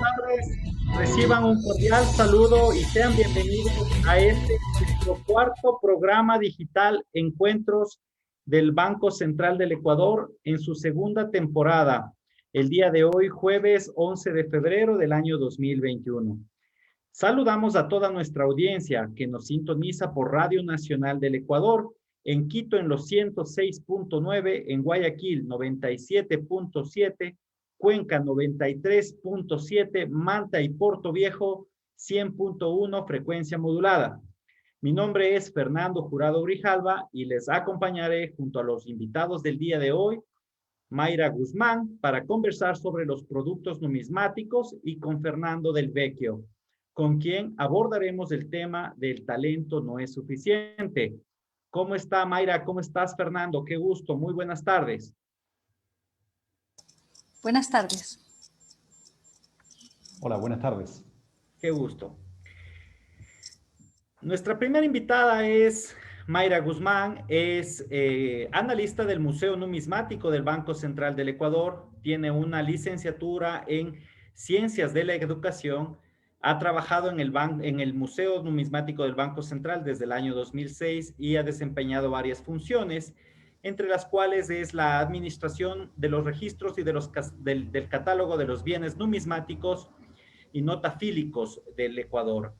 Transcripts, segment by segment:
tardes. Reciban un cordial saludo y sean bienvenidos a este nuestro cuarto programa digital Encuentros del Banco Central del Ecuador en su segunda temporada. El día de hoy, jueves 11 de febrero del año 2021. Saludamos a toda nuestra audiencia que nos sintoniza por Radio Nacional del Ecuador, en Quito en los 106.9, en Guayaquil 97.7, Cuenca 93.7, Manta y Puerto Viejo 100.1 frecuencia modulada. Mi nombre es Fernando Jurado Grijalva y les acompañaré junto a los invitados del día de hoy, Mayra Guzmán, para conversar sobre los productos numismáticos, y con Fernando del Vecchio, con quien abordaremos el tema del talento no es suficiente. ¿Cómo está Mayra? ¿Cómo estás, Fernando? Qué gusto. Muy buenas tardes. Buenas tardes. Hola, buenas tardes. Qué gusto. Nuestra primera invitada es Mayra Guzmán, es analista del Museo Numismático del Banco Central del Ecuador, tiene una licenciatura en Ciencias de la Educación, ha trabajado en el Museo Numismático del Banco Central desde el año 2006 y ha desempeñado varias funciones, entre las cuales es la administración de los registros y del catálogo de los bienes numismáticos y notafílicos del Ecuador.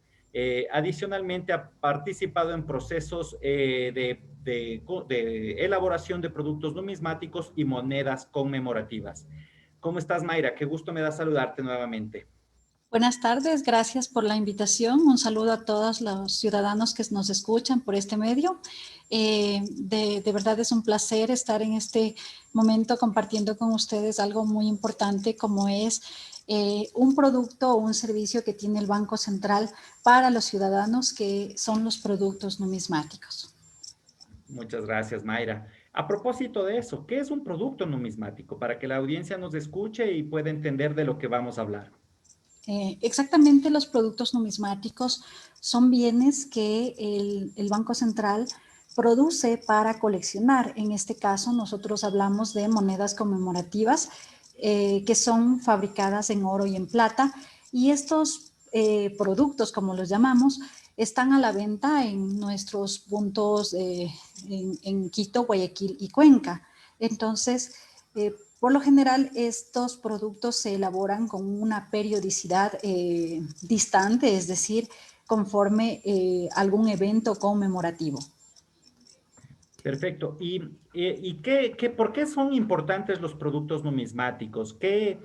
Adicionalmente, ha participado en procesos de elaboración de productos numismáticos y monedas conmemorativas. ¿Cómo estás, Mayra? Qué gusto me da saludarte nuevamente. Buenas tardes, gracias por la invitación. Un saludo a todos los ciudadanos que nos escuchan por este medio. De verdad es un placer estar en este momento compartiendo con ustedes algo muy importante como es un producto o un servicio que tiene el Banco Central para los ciudadanos, que son los productos numismáticos. Muchas gracias, Mayra. A propósito de eso, ¿qué es un producto numismático? Para que la audiencia nos escuche y pueda entender de lo que vamos a hablar. Exactamente, los productos numismáticos son bienes que el Banco Central produce para coleccionar. En este caso, nosotros hablamos de monedas conmemorativas que son fabricadas en oro y en plata, y estos productos, como los llamamos, están a la venta en nuestros puntos en Quito, Guayaquil y Cuenca. Entonces, por lo general, estos productos se elaboran con una periodicidad distante, es decir, conforme algún evento conmemorativo. Perfecto. ¿Por qué son importantes los productos numismáticos? ¿Qué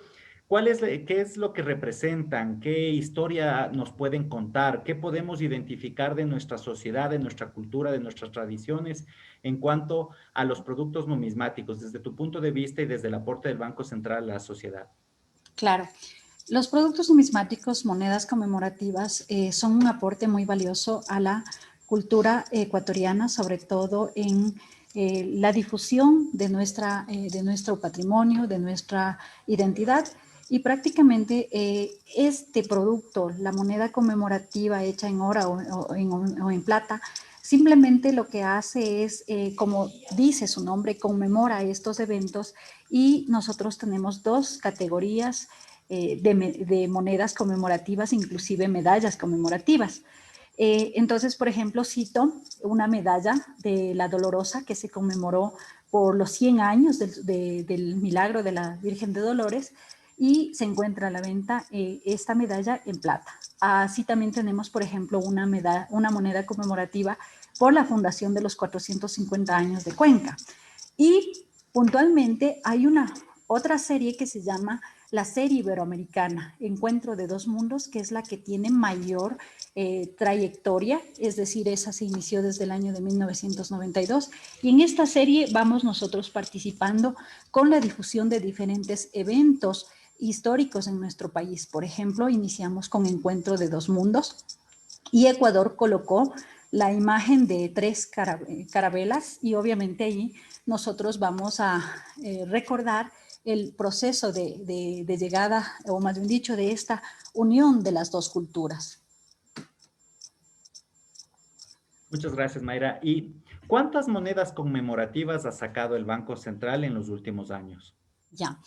es lo que representan? ¿Qué historia nos pueden contar? ¿Qué podemos identificar de nuestra sociedad, de nuestra cultura, de nuestras tradiciones en cuanto a los productos numismáticos, desde tu punto de vista y desde el aporte del Banco Central a la sociedad? Claro. Los productos numismáticos, monedas conmemorativas, son un aporte muy valioso a la cultura ecuatoriana, sobre todo en la difusión de nuestro patrimonio, de nuestra identidad. Y prácticamente este producto, la moneda conmemorativa hecha en oro o en plata, simplemente lo que hace es, como dice su nombre, conmemora estos eventos, y nosotros tenemos dos categorías de monedas conmemorativas, inclusive medallas conmemorativas. Entonces, por ejemplo, cito una medalla de la Dolorosa que se conmemoró por los 100 años del milagro de la Virgen de Dolores, y se encuentra a la venta esta medalla en plata. Así también tenemos, por ejemplo, una moneda conmemorativa por la fundación de los 450 años de Cuenca. Y puntualmente hay una otra serie que se llama la serie iberoamericana, Encuentro de Dos Mundos, que es la que tiene mayor trayectoria, es decir, esa se inició desde el año de 1992, y en esta serie vamos nosotros participando con la difusión de diferentes eventos históricos en nuestro país. Por ejemplo, iniciamos con Encuentro de Dos Mundos, y Ecuador colocó la imagen de tres carabelas, y obviamente ahí nosotros vamos a recordar el proceso de llegada, o más bien dicho, de esta unión de las dos culturas. Muchas gracias, Mayra. ¿Y cuántas monedas conmemorativas ha sacado el Banco Central en los últimos años? Ya.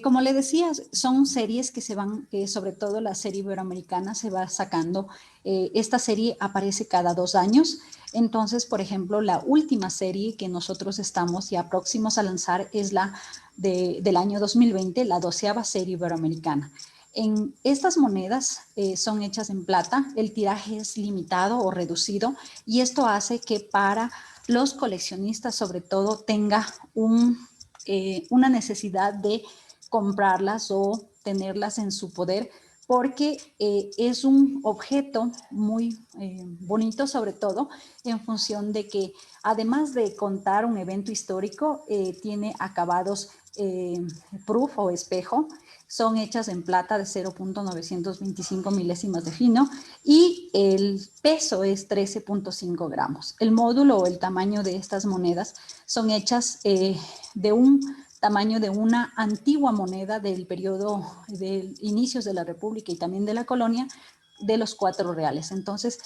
Como le decía, son series que se van, sobre todo la serie iberoamericana se va sacando. Esta serie aparece cada 2 años. Entonces, por ejemplo, la última serie que nosotros estamos ya próximos a lanzar es la del año 2020, la 12ª serie iberoamericana. En estas monedas son hechas en plata, el tiraje es limitado o reducido y esto hace que para los coleccionistas sobre todo tenga una necesidad de comprarlas o tenerlas en su poder porque es un objeto muy bonito sobre todo en función de que además de contar un evento histórico tiene acabados proof o espejo, son hechas en plata de 0.925 milésimas de fino y el peso es 13.5 gramos. El módulo o el tamaño de estas monedas son hechas de un tamaño de una antigua moneda del periodo de inicios de la República y también de la colonia de los 4 reales. Entonces,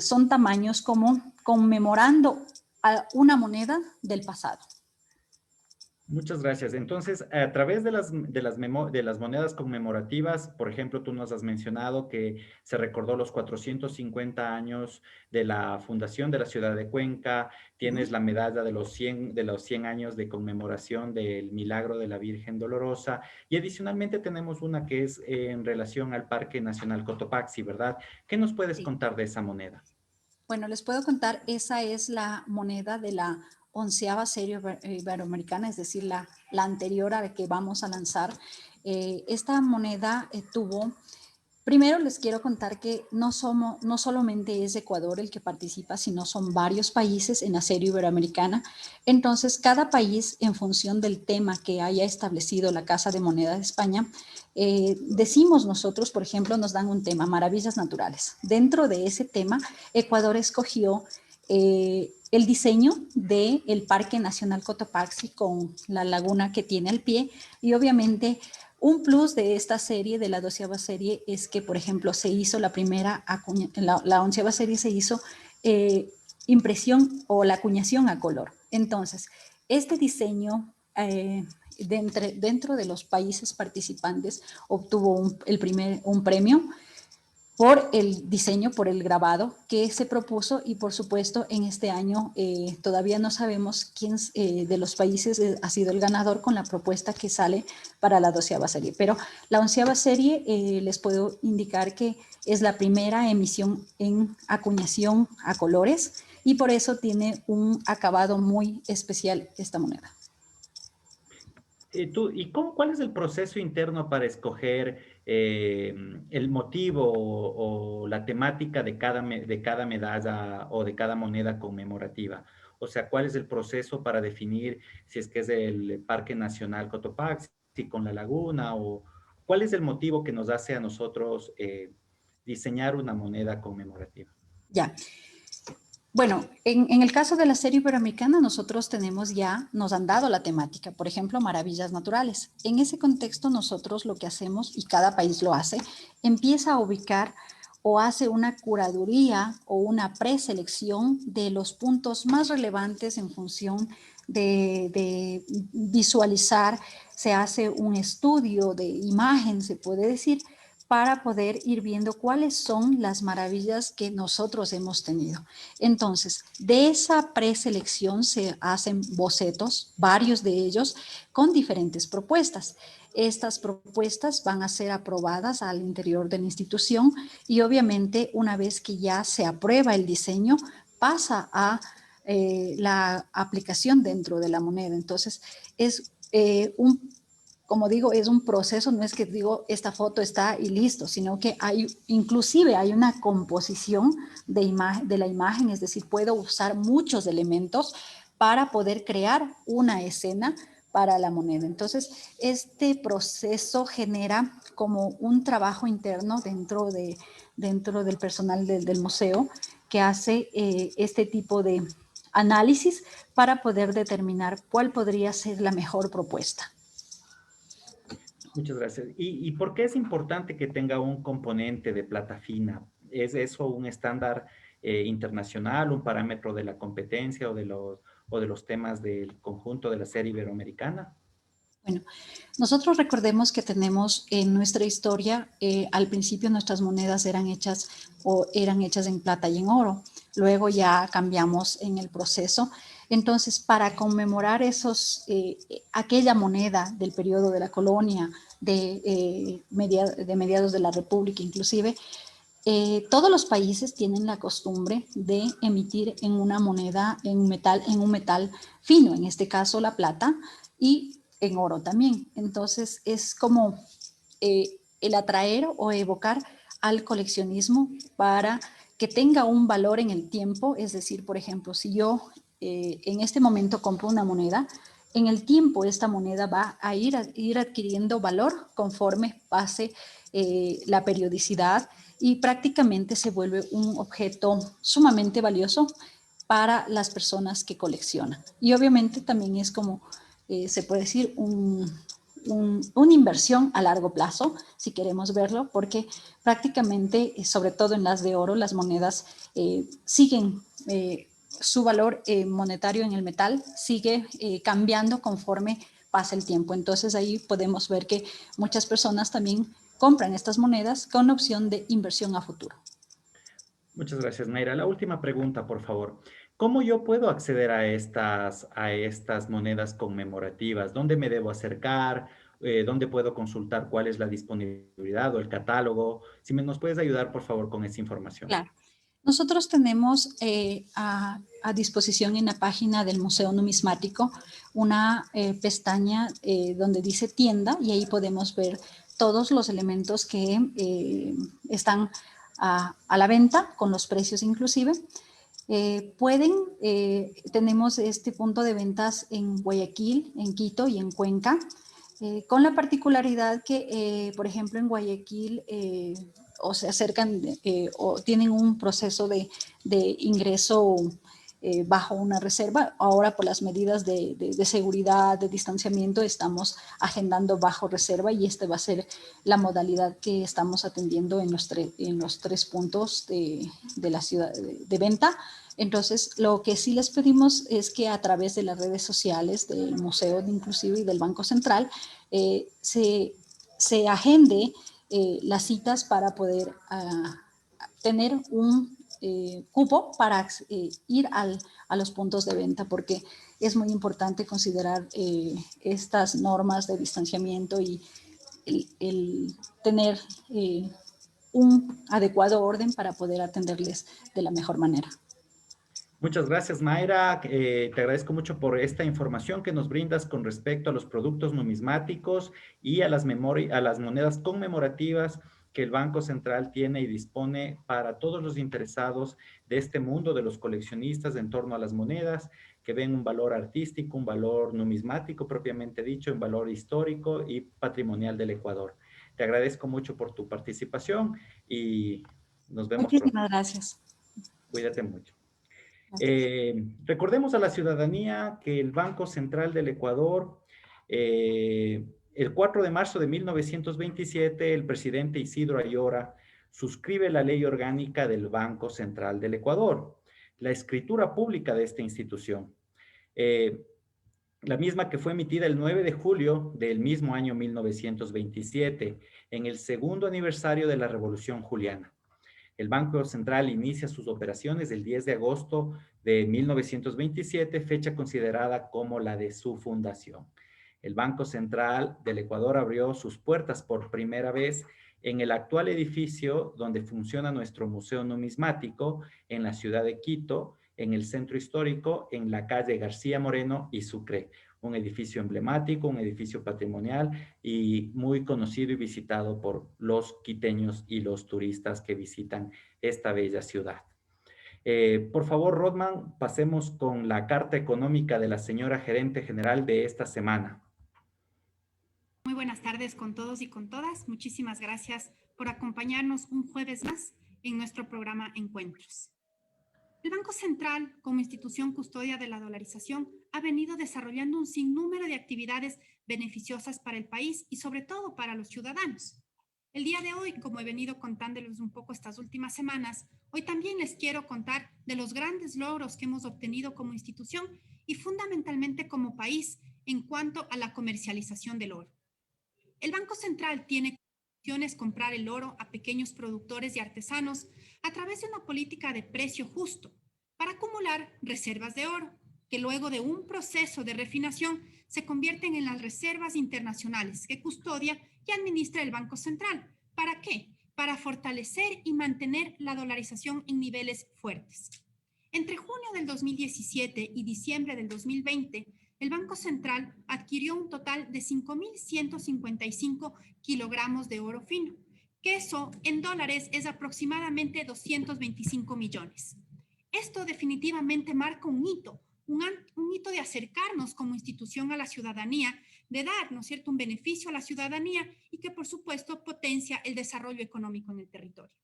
son tamaños como conmemorando a una moneda del pasado. Muchas gracias. Entonces, a través de las monedas conmemorativas, por ejemplo, tú nos has mencionado que se recordó los 450 años de la fundación de la ciudad de Cuenca, tienes la medalla de los 100 años de conmemoración del milagro de la Virgen Dolorosa y adicionalmente tenemos una que es en relación al Parque Nacional Cotopaxi, ¿verdad? ¿Qué nos puedes Sí. contar de esa moneda? Bueno, les puedo contar, esa es la moneda de la 11ª serie iberoamericana, es decir, la anterior a la que vamos a lanzar. Esta moneda tuvo. Primero les quiero contar que no solamente es Ecuador el que participa, sino son varios países en la serie iberoamericana. Entonces, cada país, en función del tema que haya establecido la Casa de Moneda de España, decimos nosotros, por ejemplo, nos dan un tema, maravillas naturales. Dentro de ese tema, Ecuador escogió el diseño del Parque Nacional Cotopaxi con la laguna que tiene al pie y obviamente un plus de esta serie, de la 12ª serie, es que, por ejemplo, se hizo la primera, la 11ª serie se hizo impresión o la acuñación a color. Entonces, este diseño dentro de los países participantes obtuvo un premio por el diseño, por el grabado que se propuso y por supuesto en este año todavía no sabemos quién de los países ha sido el ganador con la propuesta que sale para la 12ª serie. Pero la 11ª serie les puedo indicar que es la primera emisión en acuñación a colores y por eso tiene un acabado muy especial esta moneda. ¿Cuál es el proceso interno para escoger el motivo o la temática de cada medalla o de cada moneda conmemorativa? O sea, ¿cuál es el proceso para definir si es que es el Parque Nacional Cotopaxi con la laguna o cuál es el motivo que nos hace a nosotros diseñar una moneda conmemorativa? Ya. Bueno, en el caso de la serie iberoamericana, nosotros nos han dado la temática, por ejemplo, maravillas naturales. En ese contexto, nosotros lo que hacemos, y cada país lo hace, empieza a ubicar o hace una curaduría o una preselección de los puntos más relevantes en función de visualizar, se hace un estudio de imagen, se puede decir, para poder ir viendo cuáles son las maravillas que nosotros hemos tenido. Entonces, de esa preselección se hacen bocetos, varios de ellos, con diferentes propuestas. Estas propuestas van a ser aprobadas al interior de la institución y obviamente una vez que ya se aprueba el diseño, pasa a la aplicación dentro de la moneda. Entonces, es como digo, es un proceso, no es que digo, esta foto está y listo, sino que inclusive hay una composición de la imagen, es decir, puedo usar muchos elementos para poder crear una escena para la moneda. Entonces, este proceso genera como un trabajo interno dentro del personal del museo que hace este tipo de análisis para poder determinar cuál podría ser la mejor propuesta. Muchas gracias. ¿Y por qué es importante que tenga un componente de plata fina? ¿Es eso un estándar internacional, un parámetro de la competencia o de los temas del conjunto de la serie iberoamericana? Bueno, nosotros recordemos que tenemos en nuestra historia, al principio nuestras monedas eran hechas en plata y en oro. Luego ya cambiamos en el proceso. Entonces, para conmemorar aquella moneda del periodo de la colonia, de mediados de la República inclusive, todos los países tienen la costumbre de emitir en una moneda, en un metal fino, en este caso la plata, y en oro también. Entonces es como el atraer o evocar al coleccionismo para que tenga un valor en el tiempo. Es decir, por ejemplo, si yo en este momento compro una moneda, en el tiempo esta moneda va a ir adquiriendo valor conforme pase la periodicidad y prácticamente se vuelve un objeto sumamente valioso para las personas que coleccionan. Y obviamente también es como, se puede decir, una inversión a largo plazo, si queremos verlo, porque prácticamente, sobre todo en las de oro, las monedas siguen su valor monetario en el metal, sigue cambiando conforme pasa el tiempo. Entonces ahí podemos ver que muchas personas también compran estas monedas con opción de inversión a futuro. Muchas gracias, Mayra. La última pregunta, por favor. ¿Cómo yo puedo acceder a estas monedas conmemorativas? ¿Dónde me debo acercar? ¿Dónde puedo consultar cuál es la disponibilidad o el catálogo? Si nos puedes ayudar, por favor, con esa información. Claro. Nosotros tenemos a disposición en la página del Museo Numismático una pestaña donde dice tienda y ahí podemos ver todos los elementos que están a la venta con los precios inclusive. Tenemos este punto de ventas en Guayaquil, en Quito y en Cuenca, con la particularidad que, por ejemplo, en Guayaquil o se acercan o tienen un proceso de ingreso bajo una reserva. Ahora por las medidas de seguridad, de distanciamiento, estamos agendando bajo reserva y esta va a ser la modalidad que estamos atendiendo en los tres puntos de la ciudad de venta. Entonces, lo que sí les pedimos es que a través de las redes sociales del Museo de Inclusive y del Banco Central se agende las citas para poder tener un cupo para ir a los puntos de venta, porque es muy importante considerar estas normas de distanciamiento y el tener un adecuado orden para poder atenderles de la mejor manera. Muchas gracias, Mayra. Te agradezco mucho por esta información que nos brindas con respecto a los productos numismáticos y a las monedas conmemorativas que el Banco Central tiene y dispone para todos los interesados de este mundo, de los coleccionistas en torno a las monedas, que ven un valor artístico, un valor numismático propiamente dicho, un valor histórico y patrimonial del Ecuador. Te agradezco mucho por tu participación y nos vemos pronto. Muchísimas gracias. Cuídate mucho. Gracias. Recordemos a la ciudadanía que el Banco Central del Ecuador, el 4 de marzo de 1927, el presidente Isidro Ayora suscribe la ley orgánica del Banco Central del Ecuador, la escritura pública de esta institución. La misma que fue emitida el 9 de julio del mismo año 1927, en el segundo aniversario de la Revolución Juliana. El Banco Central inicia sus operaciones el 10 de agosto de 1927, fecha considerada como la de su fundación. El Banco Central del Ecuador abrió sus puertas por primera vez en el actual edificio donde funciona nuestro Museo Numismático, en la ciudad de Quito, en el centro histórico, en la calle García Moreno y Sucre. Un edificio emblemático, un edificio patrimonial y muy conocido y visitado por los quiteños y los turistas que visitan esta bella ciudad. Por favor, Rodman, pasemos con la carta económica de la señora gerente general de esta semana. Muy buenas tardes con todos y con todas. Muchísimas gracias por acompañarnos un jueves más en nuestro programa Encuentros. El Banco Central, como institución custodia de la dolarización, ha venido desarrollando un sinnúmero de actividades beneficiosas para el país y sobre todo para los ciudadanos. El día de hoy, como he venido contándoles un poco estas últimas semanas, hoy también les quiero contar de los grandes logros que hemos obtenido como institución y fundamentalmente como país en cuanto a la comercialización del oro. El Banco Central tiene opciones comprar el oro a pequeños productores y artesanos a través de una política de precio justo para acumular reservas de oro, que luego de un proceso de refinación se convierten en las reservas internacionales que custodia y administra el Banco Central. ¿Para qué? Para fortalecer y mantener la dolarización en niveles fuertes. Entre junio del 2017 y diciembre del 2020, el Banco Central adquirió un total de 5.155 kilogramos de oro fino, que eso en dólares es aproximadamente 225 millones. Esto definitivamente marca un hito de acercarnos como institución a la ciudadanía, de dar, ¿no es cierto?, un beneficio a la ciudadanía y que, por supuesto, potencia el desarrollo económico en el territorio.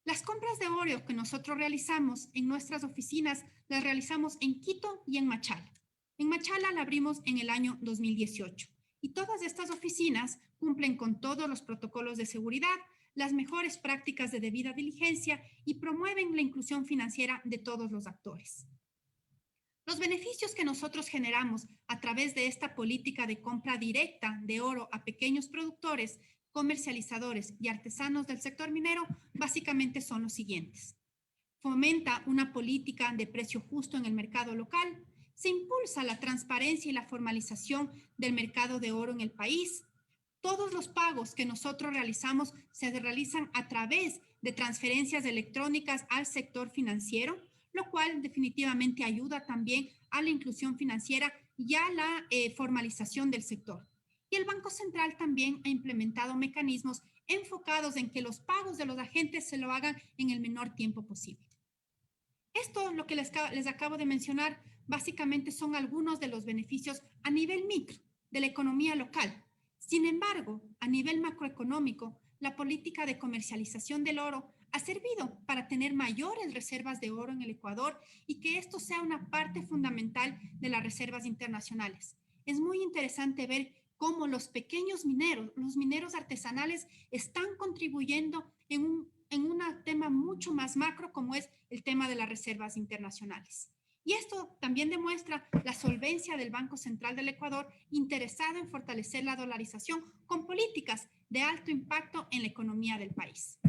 Las compras de oro que nosotros realizamos en nuestras oficinas las realizamos en Quito y en Machala. En Machala la abrimos en el año 2018 y todas estas oficinas cumplen con todos los protocolos de seguridad, las mejores prácticas de debida diligencia y promueven la inclusión financiera de todos los actores. Los beneficios que nosotros generamos a través de esta política de compra directa de oro a pequeños productores, comercializadores y artesanos del sector minero básicamente son los siguientes. Fomenta una política de precio justo en el mercado local, se impulsa la transparencia y la formalización del mercado de oro en el país. Todos los pagos que nosotros realizamos se realizan a través de transferencias electrónicas al sector financiero, lo cual definitivamente ayuda también a la inclusión financiera y a la formalización del sector. Y el Banco Central también ha implementado mecanismos enfocados en que los pagos de los agentes se lo hagan en el menor tiempo posible. Esto, lo que les acabo de mencionar, básicamente son algunos de los beneficios a nivel micro de la economía local. Sin embargo, a nivel macroeconómico, la política de comercialización del oro ha servido para tener mayores reservas de oro en el Ecuador y que esto sea una parte fundamental de las reservas internacionales. Es muy interesante ver cómo los pequeños mineros, los mineros artesanales, están contribuyendo en un tema mucho más macro como es el tema de las reservas internacionales. Y esto también demuestra la solvencia del Banco Central del Ecuador interesado en fortalecer la dolarización con políticas de alto impacto en la economía del país.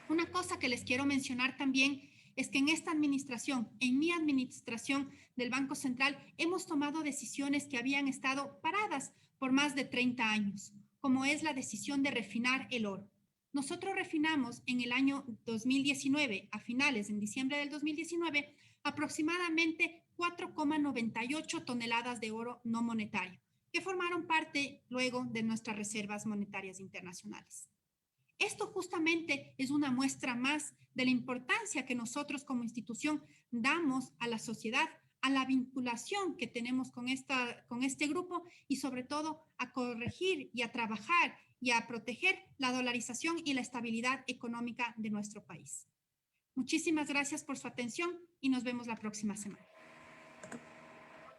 Una cosa que les quiero mencionar también es que en esta administración, en mi administración del Banco Central, hemos tomado decisiones que habían estado paradas por más de 30 años, como es la decisión de refinar el oro. Nosotros refinamos en el año 2019, a finales, en diciembre del 2019, aproximadamente 4,98 toneladas de oro no monetario, que formaron parte luego de nuestras reservas monetarias internacionales. Esto justamente es una muestra más de la importancia que nosotros como institución damos a la sociedad, a la vinculación que tenemos con este grupo y sobre todo a corregir y a trabajar y a proteger la dolarización y la estabilidad económica de nuestro país. Muchísimas gracias por su atención y nos vemos la próxima semana.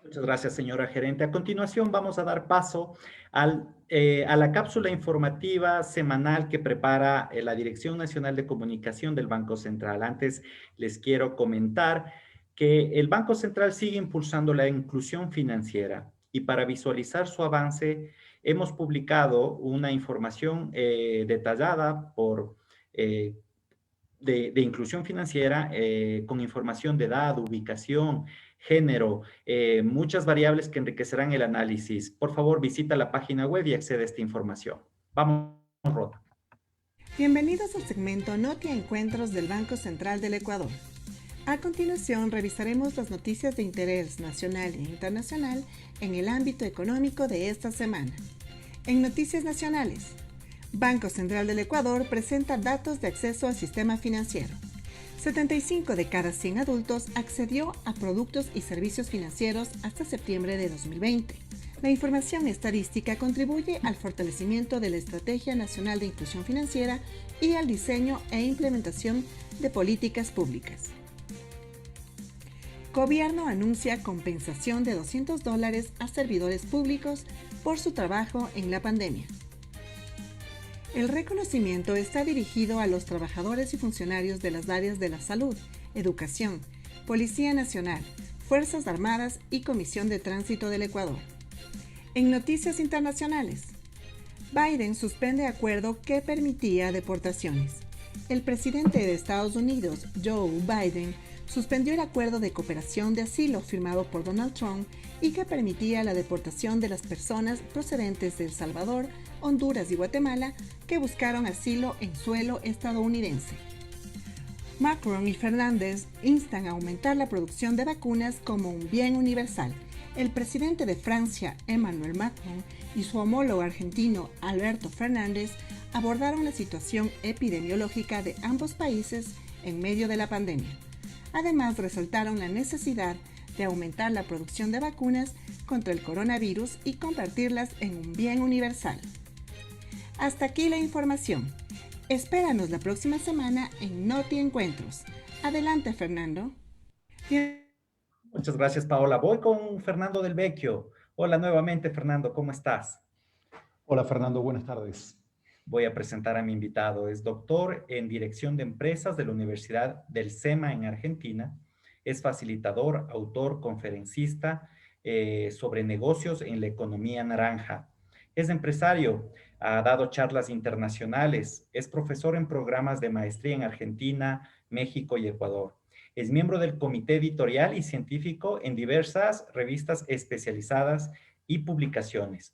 Muchas gracias, señora gerente. A continuación vamos a dar paso a la cápsula informativa semanal que prepara la Dirección Nacional de Comunicación del Banco Central. Antes les quiero comentar que el Banco Central sigue impulsando la inclusión financiera y para visualizar su avance hemos publicado una información detallada de inclusión financiera con información de edad, ubicación, género, muchas variables que enriquecerán el análisis. Por favor, visita la página web y accede a esta información. Vamos, Rota. Bienvenidos al segmento Noti Encuentros del Banco Central del Ecuador. A continuación, revisaremos las noticias de interés nacional e internacional en el ámbito económico de esta semana. En noticias nacionales, Banco Central del Ecuador presenta datos de acceso al sistema financiero. 75 de cada 100 adultos accedió a productos y servicios financieros hasta septiembre de 2020. La información estadística contribuye al fortalecimiento de la Estrategia Nacional de Inclusión Financiera y al diseño e implementación de políticas públicas. Gobierno anuncia compensación de $200 a servidores públicos por su trabajo en la pandemia. El reconocimiento está dirigido a los trabajadores y funcionarios de las áreas de la salud, educación, Policía Nacional, Fuerzas Armadas y Comisión de Tránsito del Ecuador. En noticias internacionales, Biden suspende acuerdo que permitía deportaciones. El presidente de Estados Unidos, Joe Biden, suspendió el acuerdo de cooperación de asilo firmado por Donald Trump y que permitía la deportación de las personas procedentes de El Salvador, Honduras y Guatemala que buscaron asilo en suelo estadounidense. Macron y Fernández instan a aumentar la producción de vacunas como un bien universal. El presidente de Francia, Emmanuel Macron, y su homólogo argentino, Alberto Fernández, abordaron la situación epidemiológica de ambos países en medio de la pandemia. Además, resaltaron la necesidad de aumentar la producción de vacunas contra el coronavirus y convertirlas en un bien universal. Hasta aquí la información. Espéranos la próxima semana en Noti Encuentros. Adelante, Fernando. Muchas gracias, Paola. Voy con Fernando del Vecchio. Hola nuevamente, Fernando, ¿cómo estás? Hola Fernando, buenas tardes. Voy a presentar a mi invitado. Es doctor en Dirección de Empresas de la Universidad del SEMA en Argentina. Es facilitador, autor, conferencista sobre negocios en la economía naranja. Es empresario, ha dado charlas internacionales, es profesor en programas de maestría en Argentina, México y Ecuador. Es miembro del comité editorial y científico en diversas revistas especializadas y publicaciones.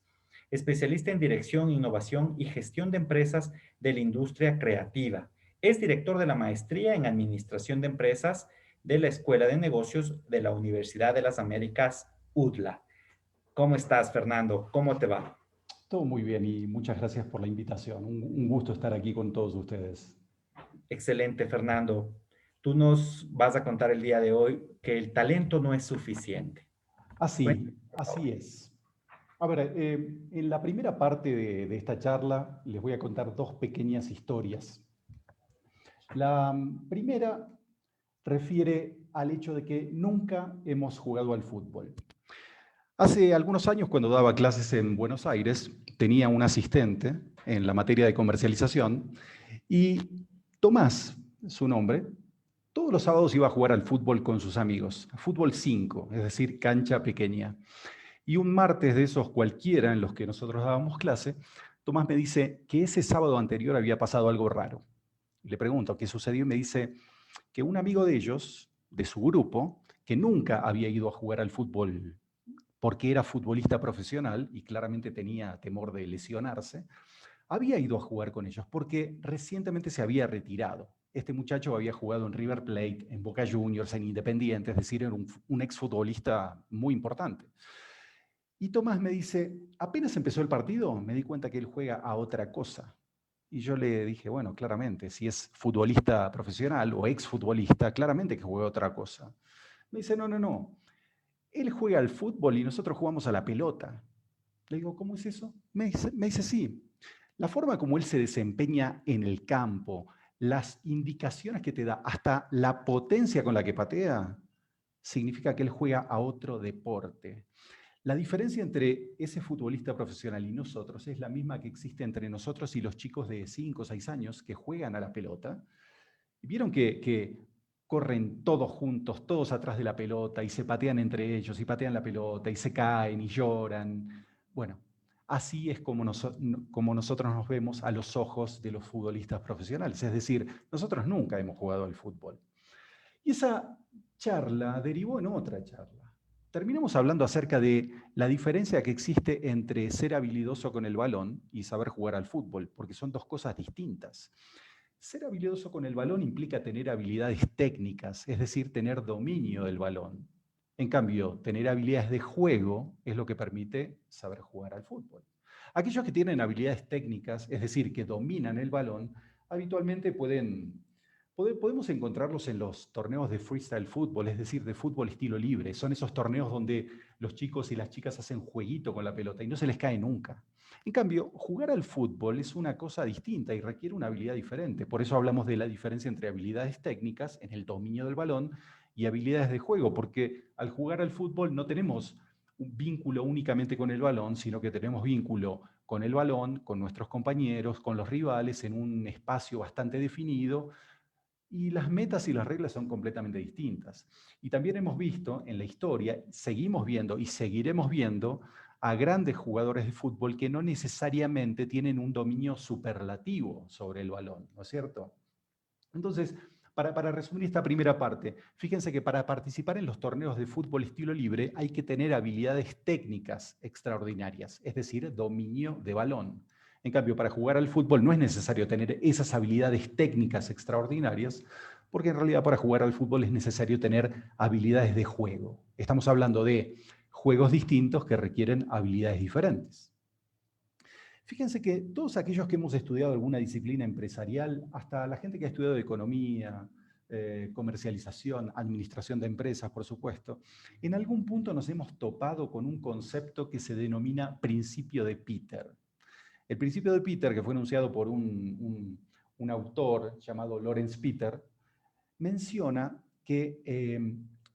Especialista en dirección, innovación y gestión de empresas de la industria creativa. Es director de la maestría en administración de empresas de la Escuela de Negocios de la Universidad de las Américas, UDLA. ¿Cómo estás, Fernando? ¿Cómo te va? Todo muy bien y muchas gracias por la invitación. Un gusto estar aquí con todos ustedes. Excelente, Fernando. Tú nos vas a contar el día de hoy que el talento no es suficiente. Así es. A ver, en la primera parte de esta charla les voy a contar dos pequeñas historias. La primera refiere al hecho de que nunca hemos jugado al fútbol. Hace algunos años, cuando daba clases en Buenos Aires, tenía un asistente en la materia de comercialización y Tomás, su nombre, todos los sábados iba a jugar al fútbol con sus amigos, fútbol 5, es decir, cancha pequeña. Y un martes de esos cualquiera en los que nosotros dábamos clase, Tomás me dice que ese sábado anterior había pasado algo raro. Le pregunto qué sucedió y me dice que un amigo de ellos, de su grupo, que nunca había ido a jugar al fútbol porque era futbolista profesional y claramente tenía temor de lesionarse, había ido a jugar con ellos porque recientemente se había retirado. Este muchacho había jugado en River Plate, en Boca Juniors, en Independiente, es decir, era un exfutbolista muy importante. Y Tomás me dice, apenas empezó el partido, me di cuenta que él juega a otra cosa. Y yo le dije, bueno, claramente, si es futbolista profesional o exfutbolista, claramente que juega a otra cosa. Me dice, no. Él juega al fútbol y nosotros jugamos a la pelota. Le digo, ¿cómo es eso? Me dice, sí. La forma como él se desempeña en el campo, las indicaciones que te da, hasta la potencia con la que patea, significa que él juega a otro deporte. La diferencia entre ese futbolista profesional y nosotros es la misma que existe entre nosotros y los chicos de 5 o 6 años que juegan a la pelota. ¿Vieron que corren todos juntos, todos atrás de la pelota y se patean entre ellos y patean la pelota y se caen y lloran? Bueno, así es como nosotros nos vemos a los ojos de los futbolistas profesionales. Es decir, nosotros nunca hemos jugado al fútbol. Y esa charla derivó en otra charla. Terminamos hablando acerca de la diferencia que existe entre ser habilidoso con el balón y saber jugar al fútbol, porque son dos cosas distintas. Ser habilidoso con el balón implica tener habilidades técnicas, es decir, tener dominio del balón. En cambio, tener habilidades de juego es lo que permite saber jugar al fútbol. Aquellos que tienen habilidades técnicas, es decir, que dominan el balón, habitualmente podemos encontrarlos en los torneos de freestyle fútbol, es decir, de fútbol estilo libre. Son esos torneos donde los chicos y las chicas hacen jueguito con la pelota y no se les cae nunca. En cambio, jugar al fútbol es una cosa distinta y requiere una habilidad diferente. Por eso hablamos de la diferencia entre habilidades técnicas en el dominio del balón y habilidades de juego, porque al jugar al fútbol no tenemos un vínculo únicamente con el balón, sino que tenemos vínculo con el balón, con nuestros compañeros, con los rivales, en un espacio bastante definido, y las metas y las reglas son completamente distintas. Y también hemos visto en la historia, seguimos viendo y seguiremos viendo a grandes jugadores de fútbol que no necesariamente tienen un dominio superlativo sobre el balón, ¿no es cierto? Entonces, para resumir esta primera parte, fíjense que para participar en los torneos de fútbol estilo libre hay que tener habilidades técnicas extraordinarias, es decir, dominio de balón. En cambio, para jugar al fútbol no es necesario tener esas habilidades técnicas extraordinarias, porque en realidad para jugar al fútbol es necesario tener habilidades de juego. Estamos hablando de juegos distintos que requieren habilidades diferentes. Fíjense que todos aquellos que hemos estudiado alguna disciplina empresarial, hasta la gente que ha estudiado economía, comercialización, administración de empresas, por supuesto, en algún punto nos hemos topado con un concepto que se denomina principio de Peter. El principio de Peter, que fue enunciado por un autor llamado Lawrence Peter, menciona que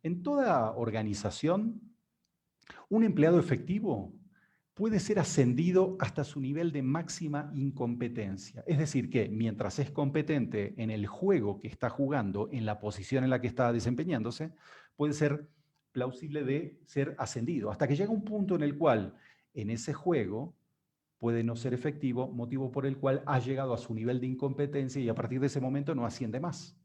en toda organización un empleado efectivo puede ser ascendido hasta su nivel de máxima incompetencia. Es decir, que mientras es competente en el juego que está jugando, en la posición en la que está desempeñándose, puede ser plausible de ser ascendido, hasta que llega un punto en el cual en ese juego puede no ser efectivo, motivo por el cual ha llegado a su nivel de incompetencia y a partir de ese momento no asciende más.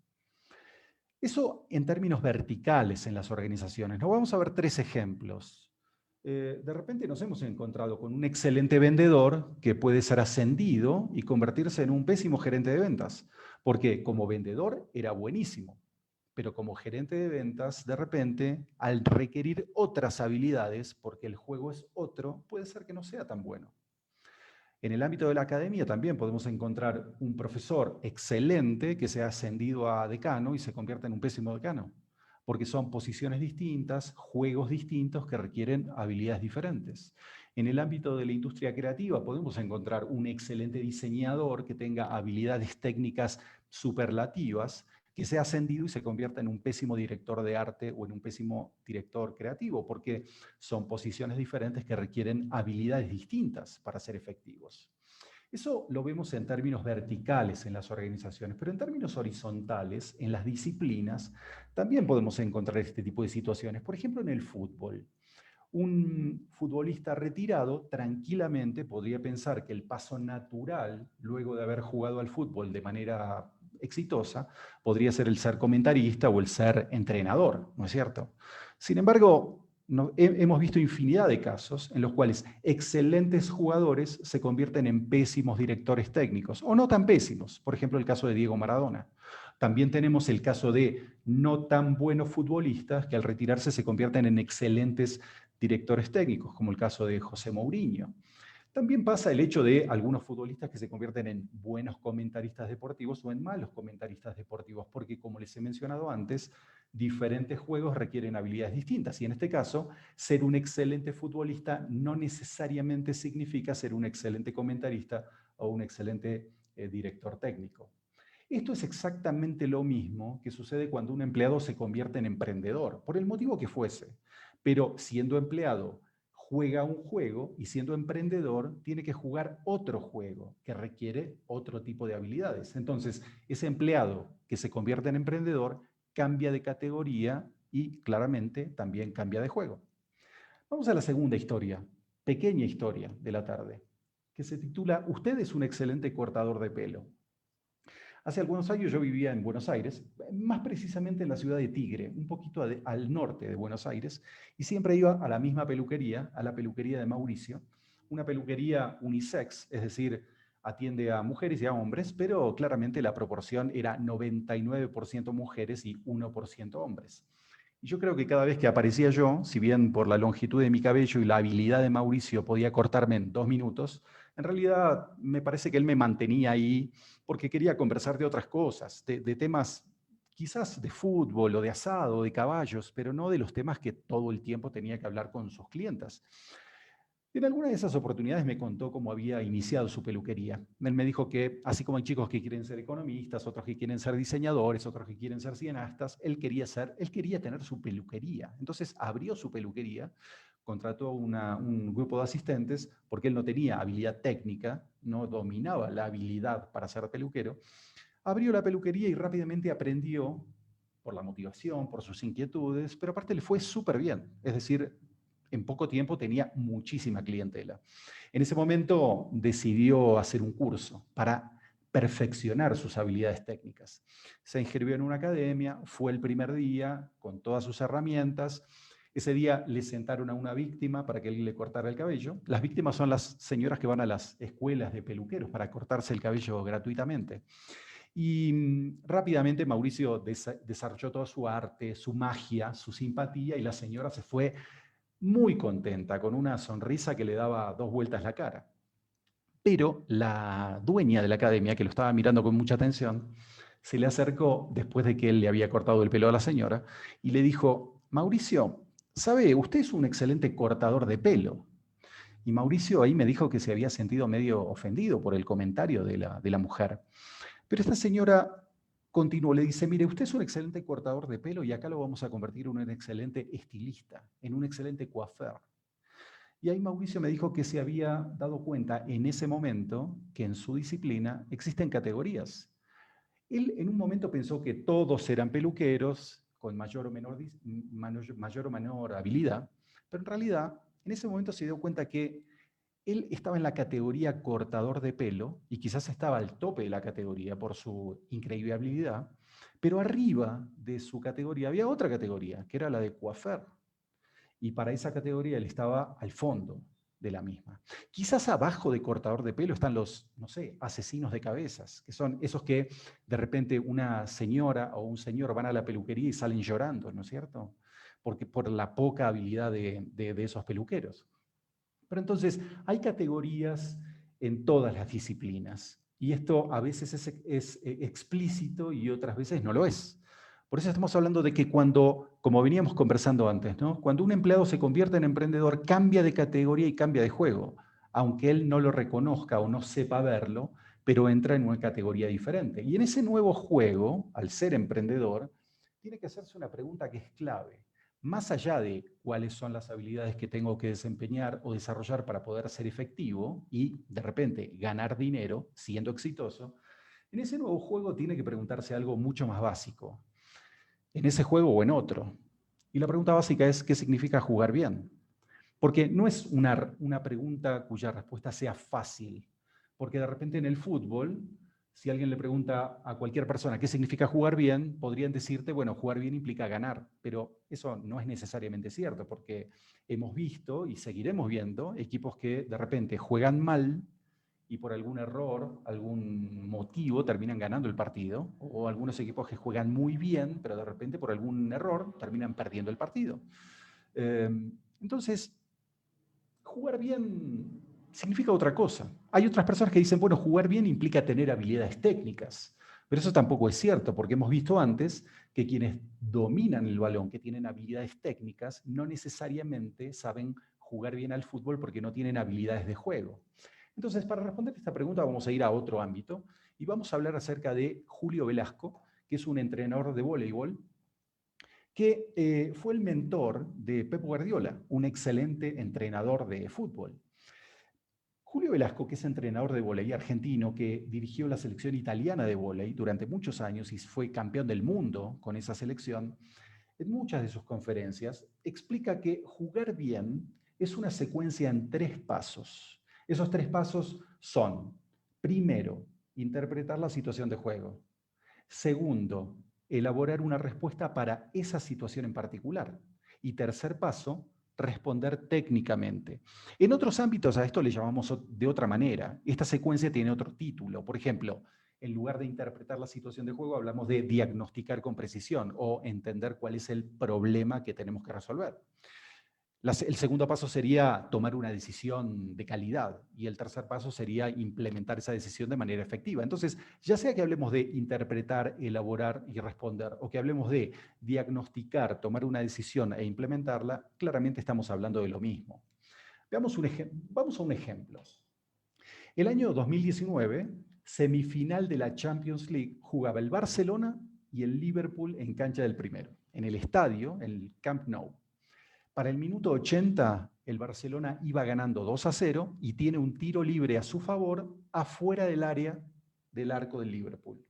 Eso en términos verticales en las organizaciones. Nos vamos a ver 3 ejemplos. De repente nos hemos encontrado con un excelente vendedor que puede ser ascendido y convertirse en un pésimo gerente de ventas, porque como vendedor era buenísimo, pero como gerente de ventas, de repente, al requerir otras habilidades, porque el juego es otro, puede ser que no sea tan bueno. En el ámbito de la academia también podemos encontrar un profesor excelente que se ha ascendido a decano y se convierte en un pésimo decano, porque son posiciones distintas, juegos distintos que requieren habilidades diferentes. En el ámbito de la industria creativa podemos encontrar un excelente diseñador que tenga habilidades técnicas superlativas, que sea ascendido y se convierta en un pésimo director de arte o en un pésimo director creativo, porque son posiciones diferentes que requieren habilidades distintas para ser efectivos. Eso lo vemos en términos verticales en las organizaciones, pero en términos horizontales, en las disciplinas, también podemos encontrar este tipo de situaciones. Por ejemplo, en el fútbol. Un futbolista retirado tranquilamente podría pensar que el paso natural, luego de haber jugado al fútbol de manera exitosa, podría ser el ser comentarista o el ser entrenador, ¿no es cierto? Sin embargo, hemos visto infinidad de casos en los cuales excelentes jugadores se convierten en pésimos directores técnicos, o no tan pésimos, por ejemplo el caso de Diego Maradona. También tenemos el caso de no tan buenos futbolistas que al retirarse se convierten en excelentes directores técnicos, como el caso de José Mourinho. También pasa el hecho de algunos futbolistas que se convierten en buenos comentaristas deportivos o en malos comentaristas deportivos, porque como les he mencionado antes, diferentes juegos requieren habilidades distintas. Y en este caso, ser un excelente futbolista no necesariamente significa ser un excelente comentarista o un excelente director técnico. Esto es exactamente lo mismo que sucede cuando un empleado se convierte en emprendedor, por el motivo que fuese. Pero siendo empleado, juega un juego y siendo emprendedor tiene que jugar otro juego que requiere otro tipo de habilidades. Entonces, ese empleado que se convierte en emprendedor cambia de categoría y claramente también cambia de juego. Vamos a la segunda historia, pequeña historia de la tarde, que se titula "Usted es un excelente cortador de pelo". Hace algunos años yo vivía en Buenos Aires, más precisamente en la ciudad de Tigre, un poquito al norte de Buenos Aires, y siempre iba a la misma peluquería, a la peluquería de Mauricio, una peluquería unisex, es decir, atiende a mujeres y a hombres, pero claramente la proporción era 99% mujeres y 1% hombres. Y yo creo que cada vez que aparecía yo, si bien por la longitud de mi cabello y la habilidad de Mauricio podía cortarme en 2 minutos, en realidad me parece que él me mantenía ahí porque quería conversar de otras cosas, de temas quizás de fútbol o de asado, o de caballos, pero no de los temas que todo el tiempo tenía que hablar con sus clientas. En alguna de esas oportunidades me contó cómo había iniciado su peluquería. Él me dijo que, así como hay chicos que quieren ser economistas, otros que quieren ser diseñadores, otros que quieren ser cineastas, él quería tener su peluquería. Entonces abrió su peluquería, contrató un grupo de asistentes, porque él no tenía habilidad técnica, no dominaba la habilidad para ser peluquero, Abrió la peluquería y rápidamente aprendió por la motivación, por sus inquietudes, pero aparte le fue súper bien. Es decir, en poco tiempo tenía muchísima clientela. En ese momento decidió hacer un curso para perfeccionar sus habilidades técnicas. Se inscribió en una academia, fue el primer día con todas sus herramientas. Ese día le sentaron a una víctima para que él le cortara el cabello. Las víctimas son las señoras que van a las escuelas de peluqueros para cortarse el cabello gratuitamente. Y rápidamente Mauricio desarrolló toda su arte, su magia, su simpatía, y la señora se fue muy contenta, con una sonrisa que le daba 2 vueltas la cara. Pero la dueña de la academia, que lo estaba mirando con mucha atención, se le acercó después de que él le había cortado el pelo a la señora y le dijo: Mauricio, ¿sabe? Usted es un excelente cortador de pelo. Y Mauricio ahí me dijo que se había sentido medio ofendido por el comentario de la mujer. Pero esta señora continuó, le dice: mire, usted es un excelente cortador de pelo y acá lo vamos a convertir en un excelente estilista, en un excelente coiffeur. Y ahí Mauricio me dijo que se había dado cuenta en ese momento que en su disciplina existen categorías. Él en un momento pensó que todos eran peluqueros con mayor o menor habilidad, pero en realidad en ese momento se dio cuenta que él estaba en la categoría cortador de pelo y quizás estaba al tope de la categoría por su increíble habilidad, pero arriba de su categoría había otra categoría, que era la de coiffeur. Y para esa categoría él estaba al fondo de la misma. Quizás abajo de cortador de pelo están los, no sé, asesinos de cabezas, que son esos que de repente una señora o un señor van a la peluquería y salen llorando, ¿no es cierto? Porque por la poca habilidad de esos peluqueros. Pero entonces hay categorías en todas las disciplinas y esto a veces es explícito y otras veces no lo es. Por eso estamos hablando de que cuando, como veníamos conversando antes, ¿no? Cuando un empleado se convierte en emprendedor, cambia de categoría y cambia de juego, aunque él no lo reconozca o no sepa verlo, pero entra en una categoría diferente. Y en ese nuevo juego, al ser emprendedor, tiene que hacerse una pregunta que es clave. Más allá de cuáles son las habilidades que tengo que desempeñar o desarrollar para poder ser efectivo y de repente ganar dinero siendo exitoso, en ese nuevo juego tiene que preguntarse algo mucho más básico, en ese juego o en otro. Y la pregunta básica es: ¿qué significa jugar bien? Porque no es una pregunta cuya respuesta sea fácil, porque de repente en el fútbol, si alguien le pregunta a cualquier persona qué significa jugar bien, podrían decirte: bueno, jugar bien implica ganar, pero eso no es necesariamente cierto, porque hemos visto y seguiremos viendo equipos que de repente juegan mal y por algún error, algún motivo terminan ganando el partido, o algunos equipos que juegan muy bien, pero de repente por algún error terminan perdiendo el partido. Entonces, jugar bien significa otra cosa. Hay otras personas que dicen: bueno, jugar bien implica tener habilidades técnicas, pero eso tampoco es cierto, porque hemos visto antes que quienes dominan el balón, que tienen habilidades técnicas, no necesariamente saben jugar bien al fútbol porque no tienen habilidades de juego. Entonces, para responder esta pregunta vamos a ir a otro ámbito y vamos a hablar acerca de Julio Velasco, que es un entrenador de voleibol que fue el mentor de Pep Guardiola, un excelente entrenador de fútbol. Julio Velasco, que es entrenador de vóley argentino, que dirigió la selección italiana de vóley durante muchos años y fue campeón del mundo con esa selección, en muchas de sus conferencias explica que jugar bien es una secuencia en 3 pasos. Esos 3 pasos son: primero, interpretar la situación de juego; segundo, elaborar una respuesta para esa situación en particular; y tercer paso, responder técnicamente. En otros ámbitos a esto le llamamos de otra manera. Esta secuencia tiene otro título. Por ejemplo, en lugar de interpretar la situación de juego, hablamos de diagnosticar con precisión o entender cuál es el problema que tenemos que resolver. El segundo paso sería tomar una decisión de calidad y el tercer paso sería implementar esa decisión de manera efectiva. Entonces, ya sea que hablemos de interpretar, elaborar y responder, o que hablemos de diagnosticar, tomar una decisión e implementarla, claramente estamos hablando de lo mismo. Vamos a un ejemplo. El año 2019, semifinal de la Champions League, jugaba el Barcelona y el Liverpool en cancha del primero, en el estadio, en el Camp Nou. Para el minuto 80, el Barcelona iba ganando 2-0 y tiene un tiro libre a su favor afuera del área del arco del Liverpool.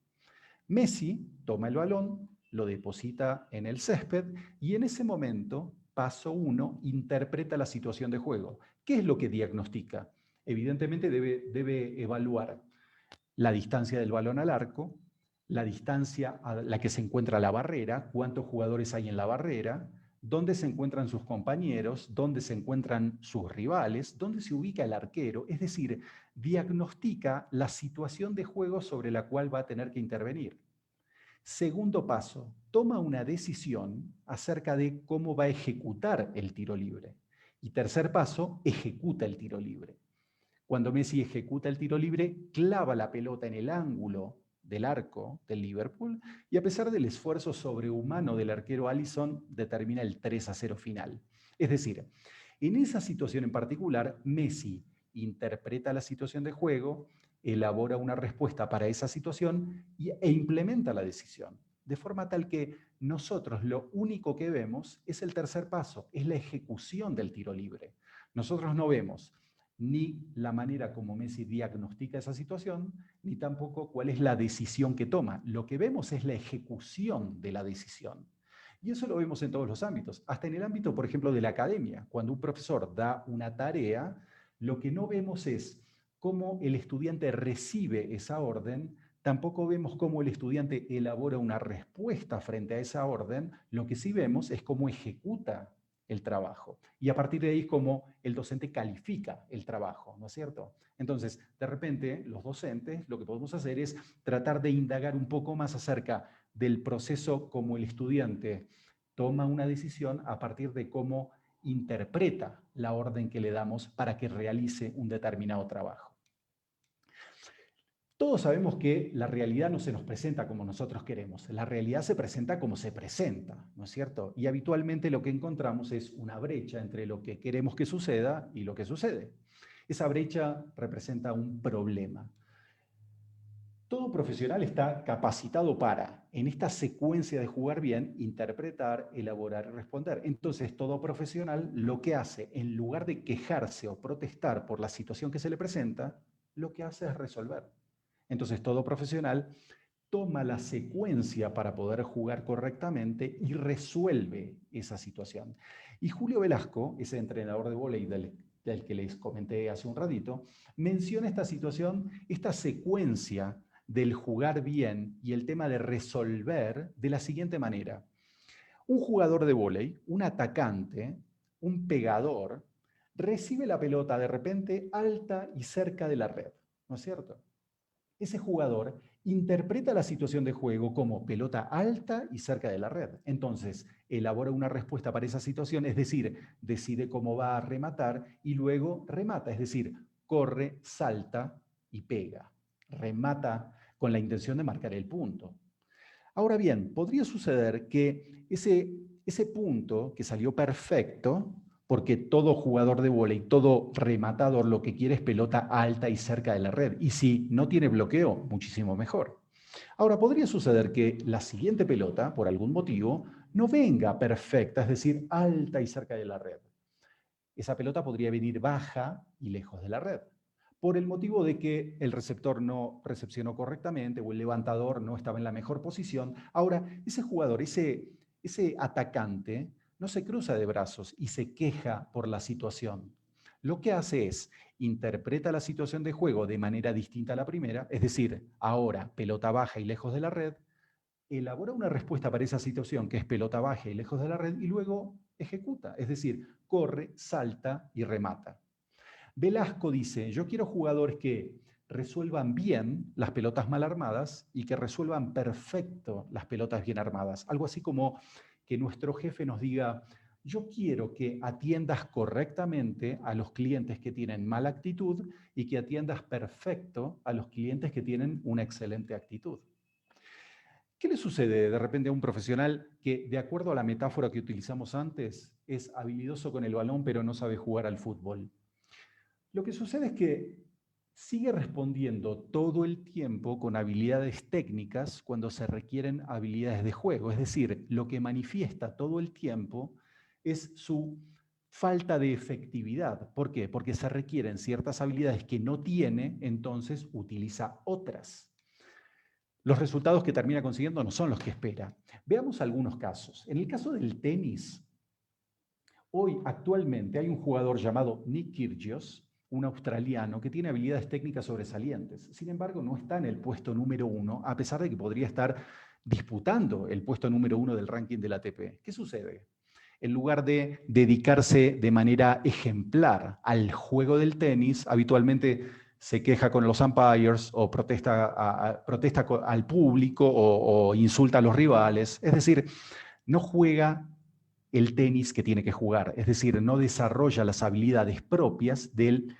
Messi toma el balón, lo deposita en el césped y en ese momento, paso 1, interpreta la situación de juego. ¿Qué es lo que diagnostica? Evidentemente debe evaluar la distancia del balón al arco, la distancia a la que se encuentra la barrera, cuántos jugadores hay en la barrera, dónde se encuentran sus compañeros, dónde se encuentran sus rivales, dónde se ubica el arquero, es decir, diagnostica la situación de juego sobre la cual va a tener que intervenir. Segundo paso, toma una decisión acerca de cómo va a ejecutar el tiro libre. Y tercer paso, ejecuta el tiro libre. Cuando Messi ejecuta el tiro libre, clava la pelota en el ángulo del arco del Liverpool y a pesar del esfuerzo sobrehumano del arquero Alisson, determina el 3-0 final. Es decir, en esa situación en particular, Messi interpreta la situación de juego, elabora una respuesta para esa situación e implementa la decisión. De forma tal que nosotros lo único que vemos es el tercer paso, es la ejecución del tiro libre. Nosotros no vemos ni la manera como Messi diagnostica esa situación, ni tampoco cuál es la decisión que toma. Lo que vemos es la ejecución de la decisión. Y eso lo vemos en todos los ámbitos, hasta en el ámbito, por ejemplo, de la academia. Cuando un profesor da una tarea, lo que no vemos es cómo el estudiante recibe esa orden, tampoco vemos cómo el estudiante elabora una respuesta frente a esa orden, lo que sí vemos es cómo ejecuta el trabajo. Y a partir de ahí, cómo el docente califica el trabajo, ¿no es cierto? Entonces, de repente, los docentes lo que podemos hacer es tratar de indagar un poco más acerca del proceso como el estudiante toma una decisión a partir de cómo interpreta la orden que le damos para que realice un determinado trabajo. Todos sabemos que la realidad no se nos presenta como nosotros queremos. La realidad se presenta como se presenta, ¿no es cierto? Y habitualmente lo que encontramos es una brecha entre lo que queremos que suceda y lo que sucede. Esa brecha representa un problema. Todo profesional está capacitado para, en esta secuencia de jugar bien, interpretar, elaborar y responder. Entonces, todo profesional lo que hace, en lugar de quejarse o protestar por la situación que se le presenta, lo que hace es resolver. Entonces, todo profesional toma la secuencia para poder jugar correctamente y resuelve esa situación. Y Julio Velasco, ese entrenador de vóley del que les comenté hace un ratito, menciona esta situación, esta secuencia del jugar bien y el tema de resolver de la siguiente manera. Un jugador de vóley, un atacante, un pegador, recibe la pelota de repente alta y cerca de la red, ¿no es cierto? Ese jugador interpreta la situación de juego como pelota alta y cerca de la red. Entonces, elabora una respuesta para esa situación, es decir, decide cómo va a rematar y luego remata, es decir, corre, salta y pega. Remata con la intención de marcar el punto. Ahora bien, podría suceder que ese punto que salió perfecto, porque todo jugador de vóley, todo rematador lo que quiere es pelota alta y cerca de la red. Y si no tiene bloqueo, muchísimo mejor. Ahora, podría suceder que la siguiente pelota, por algún motivo, no venga perfecta, es decir, alta y cerca de la red. Esa pelota podría venir baja y lejos de la red, por el motivo de que el receptor no recepcionó correctamente o el levantador no estaba en la mejor posición. Ahora, ese jugador, ese atacante, no se cruza de brazos y se queja por la situación. Lo que hace es, interpreta la situación de juego de manera distinta a la primera, es decir, ahora pelota baja y lejos de la red, elabora una respuesta para esa situación que es pelota baja y lejos de la red y luego ejecuta, es decir, corre, salta y remata. Velasco dice, yo quiero jugadores que resuelvan bien las pelotas mal armadas y que resuelvan perfecto las pelotas bien armadas. Algo así como que nuestro jefe nos diga, yo quiero que atiendas correctamente a los clientes que tienen mala actitud y que atiendas perfecto a los clientes que tienen una excelente actitud. ¿Qué le sucede de repente a un profesional que, de acuerdo a la metáfora que utilizamos antes, es habilidoso con el balón pero no sabe jugar al fútbol? Lo que sucede es que sigue respondiendo todo el tiempo con habilidades técnicas cuando se requieren habilidades de juego. Es decir, lo que manifiesta todo el tiempo es su falta de efectividad. ¿Por qué? Porque se requieren ciertas habilidades que no tiene, entonces utiliza otras. los resultados que termina consiguiendo no son los que espera. Veamos algunos casos. En el caso del tenis, hoy actualmente hay un jugador llamado Nick Kyrgios, un australiano que tiene habilidades técnicas sobresalientes. Sin embargo, no está en el puesto número 1, a pesar de que podría estar disputando el puesto número 1 del ranking del ATP. ¿Qué sucede? En lugar de dedicarse de manera ejemplar al juego del tenis, habitualmente se queja con los umpires o protesta al público o insulta a los rivales. Es decir, no juega el tenis que tiene que jugar. Es decir, no desarrolla las habilidades propias del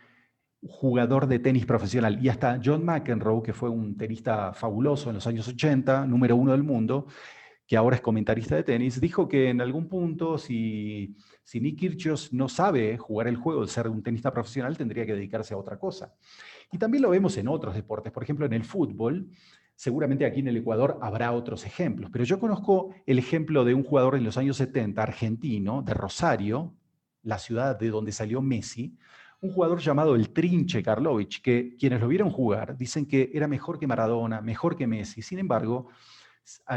jugador de tenis profesional. Y hasta John McEnroe, que fue un tenista fabuloso en los años 80, número 1 del mundo, que ahora es comentarista de tenis, dijo que en algún punto, si Nick Kyrgios no sabe jugar el juego de ser un tenista profesional, tendría que dedicarse a otra cosa. Y también lo vemos en otros deportes, por ejemplo, en el fútbol. Seguramente aquí en el Ecuador habrá otros ejemplos, pero yo conozco el ejemplo de un jugador en los años 70, argentino, de Rosario, la ciudad de donde salió Messi, un jugador llamado el Trinche Karlovich, que quienes lo vieron jugar dicen que era mejor que Maradona, mejor que Messi. Sin embargo,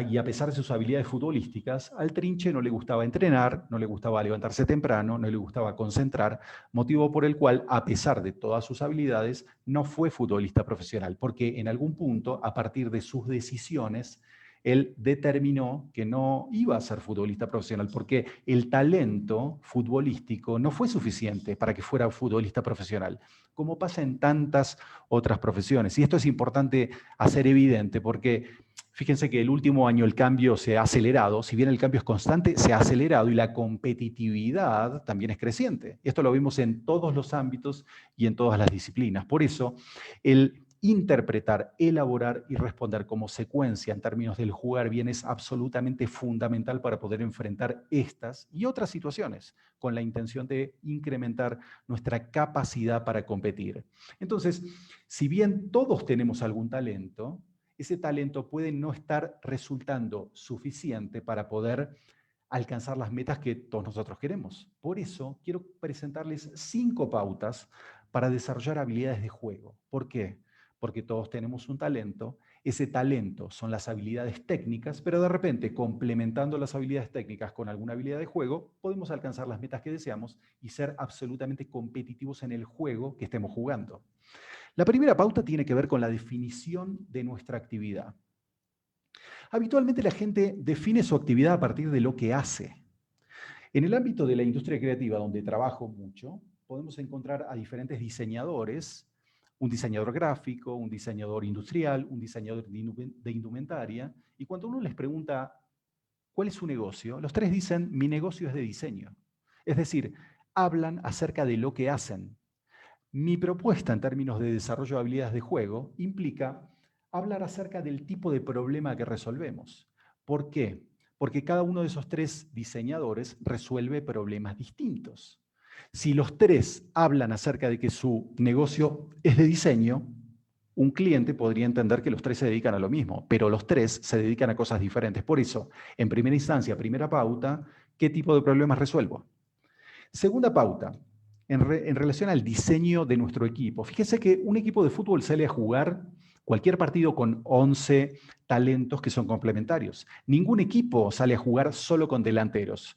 y a pesar de sus habilidades futbolísticas, al Trinche no le gustaba entrenar, no le gustaba levantarse temprano, no le gustaba concentrar, motivo por el cual, a pesar de todas sus habilidades, no fue futbolista profesional, porque en algún punto, a partir de sus decisiones, él determinó que no iba a ser futbolista profesional, porque el talento futbolístico no fue suficiente para que fuera futbolista profesional, como pasa en tantas otras profesiones. Y esto es importante hacer evidente, porque fíjense que el último año el cambio se ha acelerado, si bien el cambio es constante, se ha acelerado y la competitividad también es creciente. Esto lo vemos en todos los ámbitos y en todas las disciplinas. Por eso, el interpretar, elaborar y responder como secuencia en términos del jugar bien es absolutamente fundamental para poder enfrentar estas y otras situaciones con la intención de incrementar nuestra capacidad para competir. Entonces, si bien todos tenemos algún talento, ese talento puede no estar resultando suficiente para poder alcanzar las metas que todos nosotros queremos. Por eso quiero presentarles 5 pautas para desarrollar habilidades de juego. ¿Por qué? Porque todos tenemos un talento, ese talento son las habilidades técnicas, pero de repente, complementando las habilidades técnicas con alguna habilidad de juego, podemos alcanzar las metas que deseamos y ser absolutamente competitivos en el juego que estemos jugando. La primera pauta tiene que ver con la definición de nuestra actividad. Habitualmente la gente define su actividad a partir de lo que hace. En el ámbito de la industria creativa, donde trabajo mucho, podemos encontrar a diferentes diseñadores, un diseñador gráfico, un diseñador industrial, un diseñador de indumentaria, y cuando uno les pregunta cuál es su negocio, los 3 dicen, mi negocio es de diseño. Es decir, hablan acerca de lo que hacen. Mi propuesta en términos de desarrollo de habilidades de juego implica hablar acerca del tipo de problema que resolvemos. ¿Por qué? Porque cada uno de esos 3 diseñadores resuelve problemas distintos. Si los 3 hablan acerca de que su negocio es de diseño, un cliente podría entender que los 3 se dedican a lo mismo, pero los 3 se dedican a cosas diferentes. Por eso, en primera instancia, primera pauta, ¿qué tipo de problemas resuelvo? Segunda pauta, en relación al diseño de nuestro equipo. Fíjese que un equipo de fútbol sale a jugar cualquier partido con 11 talentos que son complementarios. Ningún equipo sale a jugar solo con delanteros.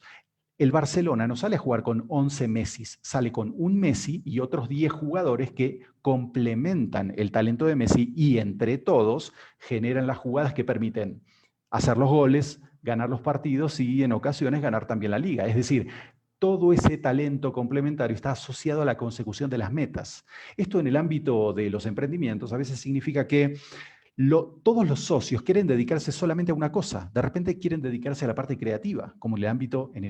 El Barcelona no sale a jugar con 11 Messis, sale con un Messi y otros 10 jugadores que complementan el talento de Messi y entre todos generan las jugadas que permiten hacer los goles, ganar los partidos y en ocasiones ganar también la liga. Es decir, todo ese talento complementario está asociado a la consecución de las metas. Esto en el ámbito de los emprendimientos a veces significa que todos los socios quieren dedicarse solamente a una cosa. De repente quieren dedicarse a la parte creativa, como en el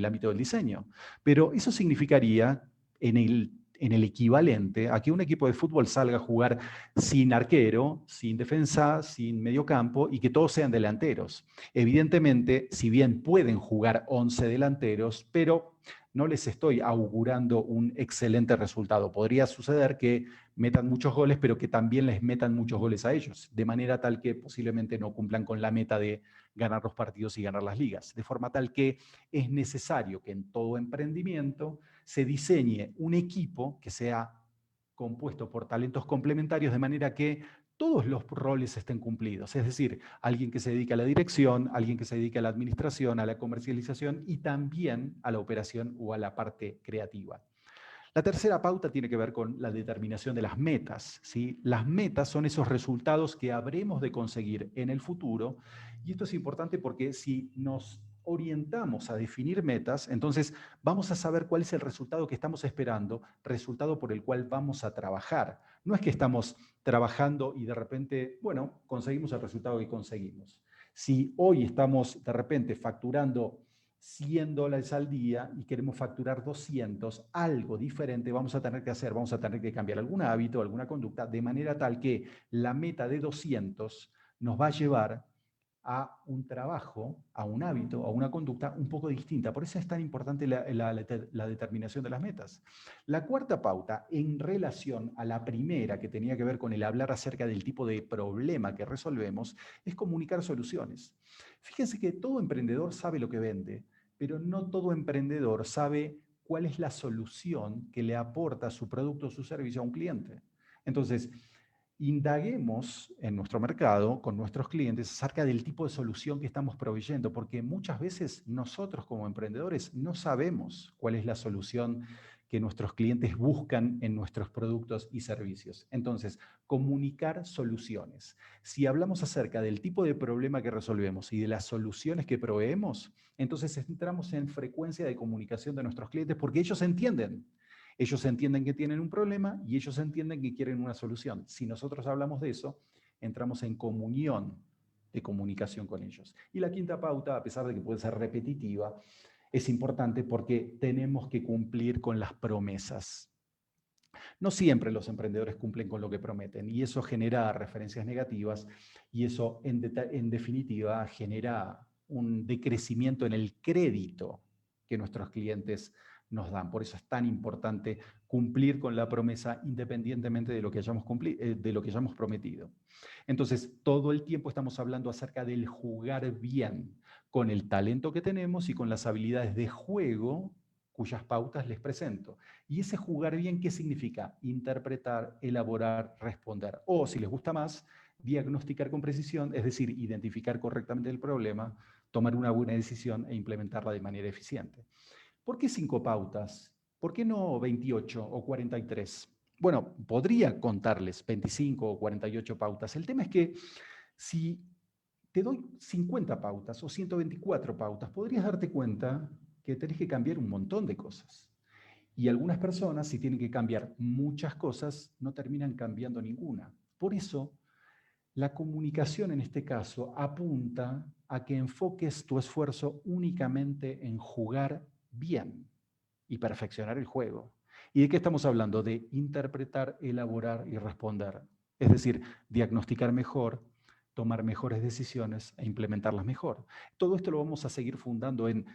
ámbito del diseño. Pero eso significaría, en el equivalente, a que un equipo de fútbol salga a jugar sin arquero, sin defensa, sin mediocampo y que todos sean delanteros. Evidentemente, si bien pueden jugar 11 delanteros, pero no les estoy augurando un excelente resultado. Podría suceder que metan muchos goles, pero que también les metan muchos goles a ellos, de manera tal que posiblemente no cumplan con la meta de ganar los partidos y ganar las ligas. De forma tal que es necesario que en todo emprendimiento se diseñe un equipo que sea compuesto por talentos complementarios, de manera que todos los roles estén cumplidos. Es decir, alguien que se dedica a la dirección, alguien que se dedica a la administración, a la comercialización y también a la operación o a la parte creativa. La tercera pauta tiene que ver con la determinación de las metas, ¿sí? Las metas son esos resultados que habremos de conseguir en el futuro, y esto es importante porque si nos orientamos a definir metas, entonces vamos a saber cuál es el resultado que estamos esperando, resultado por el cual vamos a trabajar. No es que estamos trabajando y de repente, bueno, conseguimos el resultado que conseguimos. Si hoy estamos de repente facturando $100 al día y queremos facturar 200, algo diferente vamos a tener que hacer, vamos a tener que cambiar algún hábito, alguna conducta, de manera tal que la meta de 200 nos va a llevar a un trabajo, a un hábito, a una conducta un poco distinta. Por eso es tan importante la determinación de las metas. La cuarta pauta, en relación a la primera, que tenía que ver con el hablar acerca del tipo de problema que resolvemos, es comunicar soluciones. Fíjense que todo emprendedor sabe lo que vende, pero no todo emprendedor sabe cuál es la solución que le aporta su producto o su servicio a un cliente. Entonces, indaguemos en nuestro mercado, con nuestros clientes, acerca del tipo de solución que estamos proveyendo, porque muchas veces nosotros como emprendedores no sabemos cuál es la solución que nuestros clientes buscan en nuestros productos y servicios. Entonces, comunicar soluciones. Si hablamos acerca del tipo de problema que resolvemos y de las soluciones que proveemos, entonces entramos en frecuencia de comunicación de nuestros clientes porque ellos entienden. Ellos entienden que tienen un problema y ellos entienden que quieren una solución. Si nosotros hablamos de eso, entramos en comunión de comunicación con ellos. Y la quinta pauta, a pesar de que puede ser repetitiva, es importante porque tenemos que cumplir con las promesas. No siempre los emprendedores cumplen con lo que prometen y eso genera referencias negativas y eso en definitiva genera un decrecimiento en el crédito que nuestros clientes nos dan. Por eso es tan importante cumplir con la promesa independientemente de lo que hayamos prometido. Entonces, todo el tiempo estamos hablando acerca del jugar bien con el talento que tenemos y con las habilidades de juego cuyas pautas les presento. Y ese jugar bien, ¿qué significa? Interpretar, elaborar, responder. O, si les gusta más, diagnosticar con precisión, es decir, identificar correctamente el problema, tomar una buena decisión e implementarla de manera eficiente. ¿Por qué 5 pautas? ¿Por qué no 28 o 43? Bueno, podría contarles 25 o 48 pautas. El tema es que si te doy 50 pautas o 124 pautas, podrías darte cuenta que tenés que cambiar un montón de cosas. Y algunas personas, si tienen que cambiar muchas cosas, no terminan cambiando ninguna. Por eso, la comunicación en este caso apunta a que enfoques tu esfuerzo únicamente en jugar bien y perfeccionar el juego. ¿Y de qué estamos hablando? De interpretar, elaborar y responder. Es decir, diagnosticar mejor, tomar mejores decisiones e implementarlas mejor. Todo esto lo vamos a seguir fundando en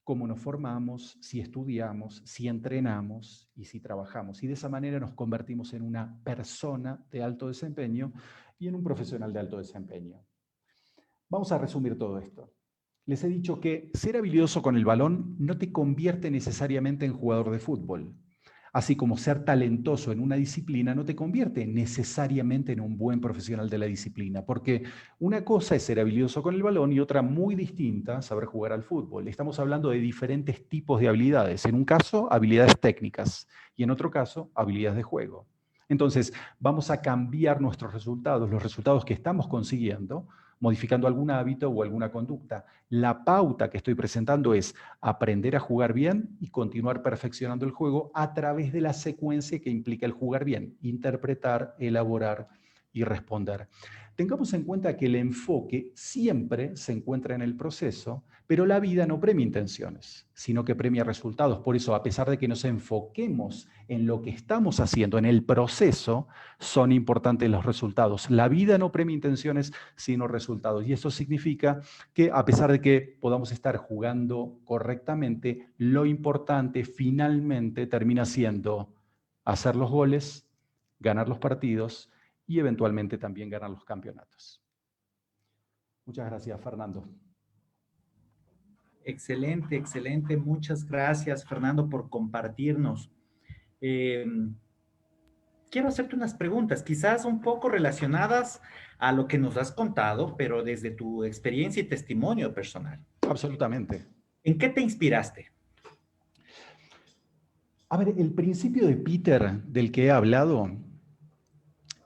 cómo nos formamos, si estudiamos, si entrenamos y si trabajamos. Y de esa manera nos convertimos en una persona de alto desempeño y en un profesional de alto desempeño. Vamos a resumir todo esto. Les he dicho que ser habilidoso con el balón no te convierte necesariamente en jugador de fútbol. Así como ser talentoso en una disciplina no te convierte necesariamente en un buen profesional de la disciplina, porque una cosa es ser habilidoso con el balón y otra muy distinta, saber jugar al fútbol. Estamos hablando de diferentes tipos de habilidades. En un caso, habilidades técnicas y en otro caso, habilidades de juego. Entonces, vamos a cambiar nuestros resultados, los resultados que estamos consiguiendo, modificando algún hábito o alguna conducta. La pauta que estoy presentando es aprender a jugar bien y continuar perfeccionando el juego a través de la secuencia que implica el jugar bien, interpretar, elaborar y responder. Tengamos en cuenta que el enfoque siempre se encuentra en el proceso, pero la vida no premia intenciones, sino que premia resultados. Por eso, a pesar de que nos enfoquemos en lo que estamos haciendo, en el proceso, son importantes los resultados. La vida no premia intenciones, sino resultados. Y eso significa que a pesar de que podamos estar jugando correctamente, lo importante finalmente termina siendo hacer los goles, ganar los partidos y eventualmente también ganar los campeonatos. Muchas gracias, Fernando. Excelente, excelente. Muchas gracias, Fernando, por compartirnos. quiero hacerte unas preguntas, quizás un poco relacionadas a lo que nos has contado, pero desde tu experiencia y testimonio personal. Absolutamente. ¿En qué te inspiraste? A ver, el principio de Peter del que he hablado,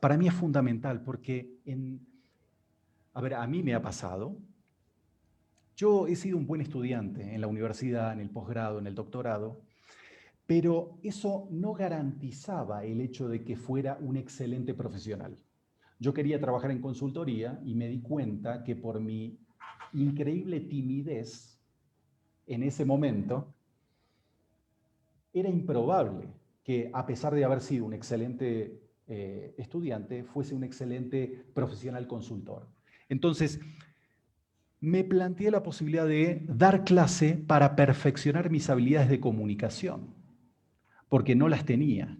para mí es fundamental porque, a mí me ha pasado. Yo he sido un buen estudiante en la universidad, en el posgrado, en el doctorado, pero eso no garantizaba el hecho de que fuera un excelente profesional. Yo quería trabajar en consultoría y me di cuenta que por mi increíble timidez en ese momento, era improbable que, a pesar de haber sido un excelente estudiante, fuese un excelente profesional consultor. Entonces, me planteé la posibilidad de dar clase para perfeccionar mis habilidades de comunicación, porque no las tenía.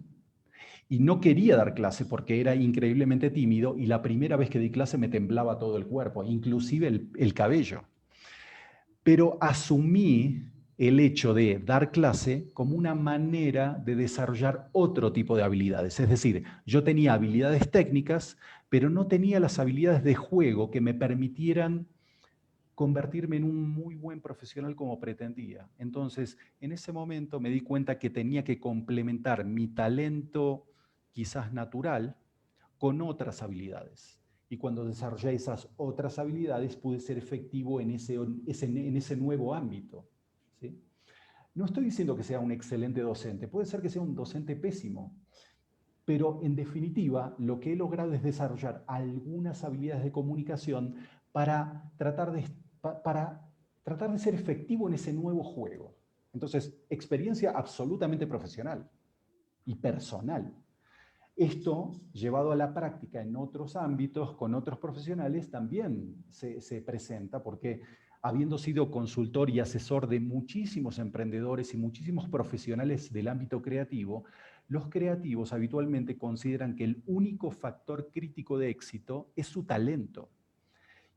Y no quería dar clase porque era increíblemente tímido y la primera vez que di clase me temblaba todo el cuerpo, inclusive el cabello. Pero asumí el hecho de dar clase como una manera de desarrollar otro tipo de habilidades. Es decir, yo tenía habilidades técnicas, pero no tenía las habilidades de juego que me permitieran convertirme en un muy buen profesional como pretendía. Entonces, en ese momento me di cuenta que tenía que complementar mi talento quizás natural con otras habilidades. Y cuando desarrollé esas otras habilidades, pude ser efectivo en ese nuevo ámbito. ¿Sí? No estoy diciendo que sea un excelente docente, puede ser que sea un docente pésimo, pero en definitiva lo que he logrado es desarrollar algunas habilidades de comunicación para tratar de ser efectivo en ese nuevo juego. Entonces, experiencia absolutamente profesional y personal. Esto, llevado a la práctica en otros ámbitos, con otros profesionales, también se presenta, porque habiendo sido consultor y asesor de muchísimos emprendedores y muchísimos profesionales del ámbito creativo, los creativos habitualmente consideran que el único factor crítico de éxito es su talento.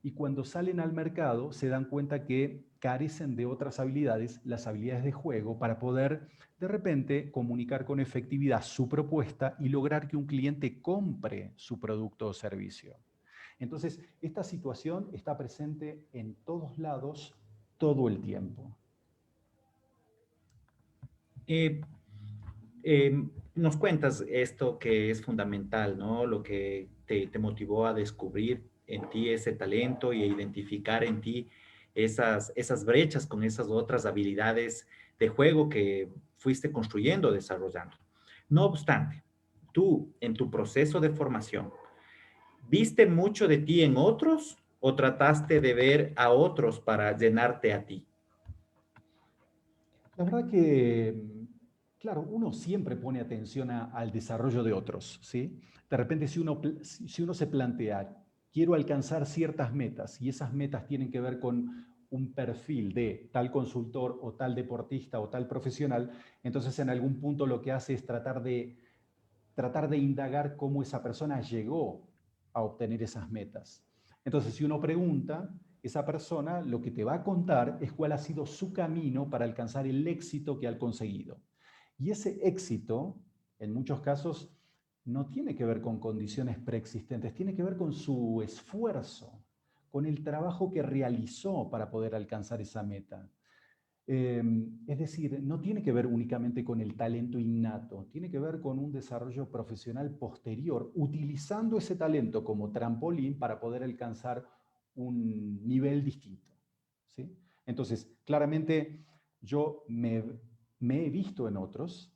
Y cuando salen al mercado se dan cuenta que carecen de otras habilidades, las habilidades de juego, para poder de repente comunicar con efectividad su propuesta y lograr que un cliente compre su producto o servicio. Entonces, esta situación está presente en todos lados todo el tiempo. Nos cuentas esto que es fundamental, ¿no? Lo que te motivó a descubrir en ti ese talento y a identificar en ti esas brechas con esas otras habilidades de juego que fuiste construyendo, desarrollando. No obstante, tú en tu proceso de formación, ¿viste mucho de ti en otros o trataste de ver a otros para llenarte a ti? La verdad que, claro, uno siempre pone atención al desarrollo de otros, ¿sí? De repente, si uno se plantea, quiero alcanzar ciertas metas, y esas metas tienen que ver con un perfil de tal consultor o tal deportista o tal profesional, entonces en algún punto lo que hace es tratar de indagar cómo esa persona llegó a obtener esas metas. Entonces, si uno pregunta, esa persona lo que te va a contar es cuál ha sido su camino para alcanzar el éxito que ha conseguido. Y ese éxito, en muchos casos, no tiene que ver con condiciones preexistentes, tiene que ver con su esfuerzo, con el trabajo que realizó para poder alcanzar esa meta. Es decir, no tiene que ver únicamente con el talento innato, tiene que ver con un desarrollo profesional posterior, utilizando ese talento como trampolín para poder alcanzar un nivel distinto. ¿Sí? Entonces, claramente yo me he visto en otros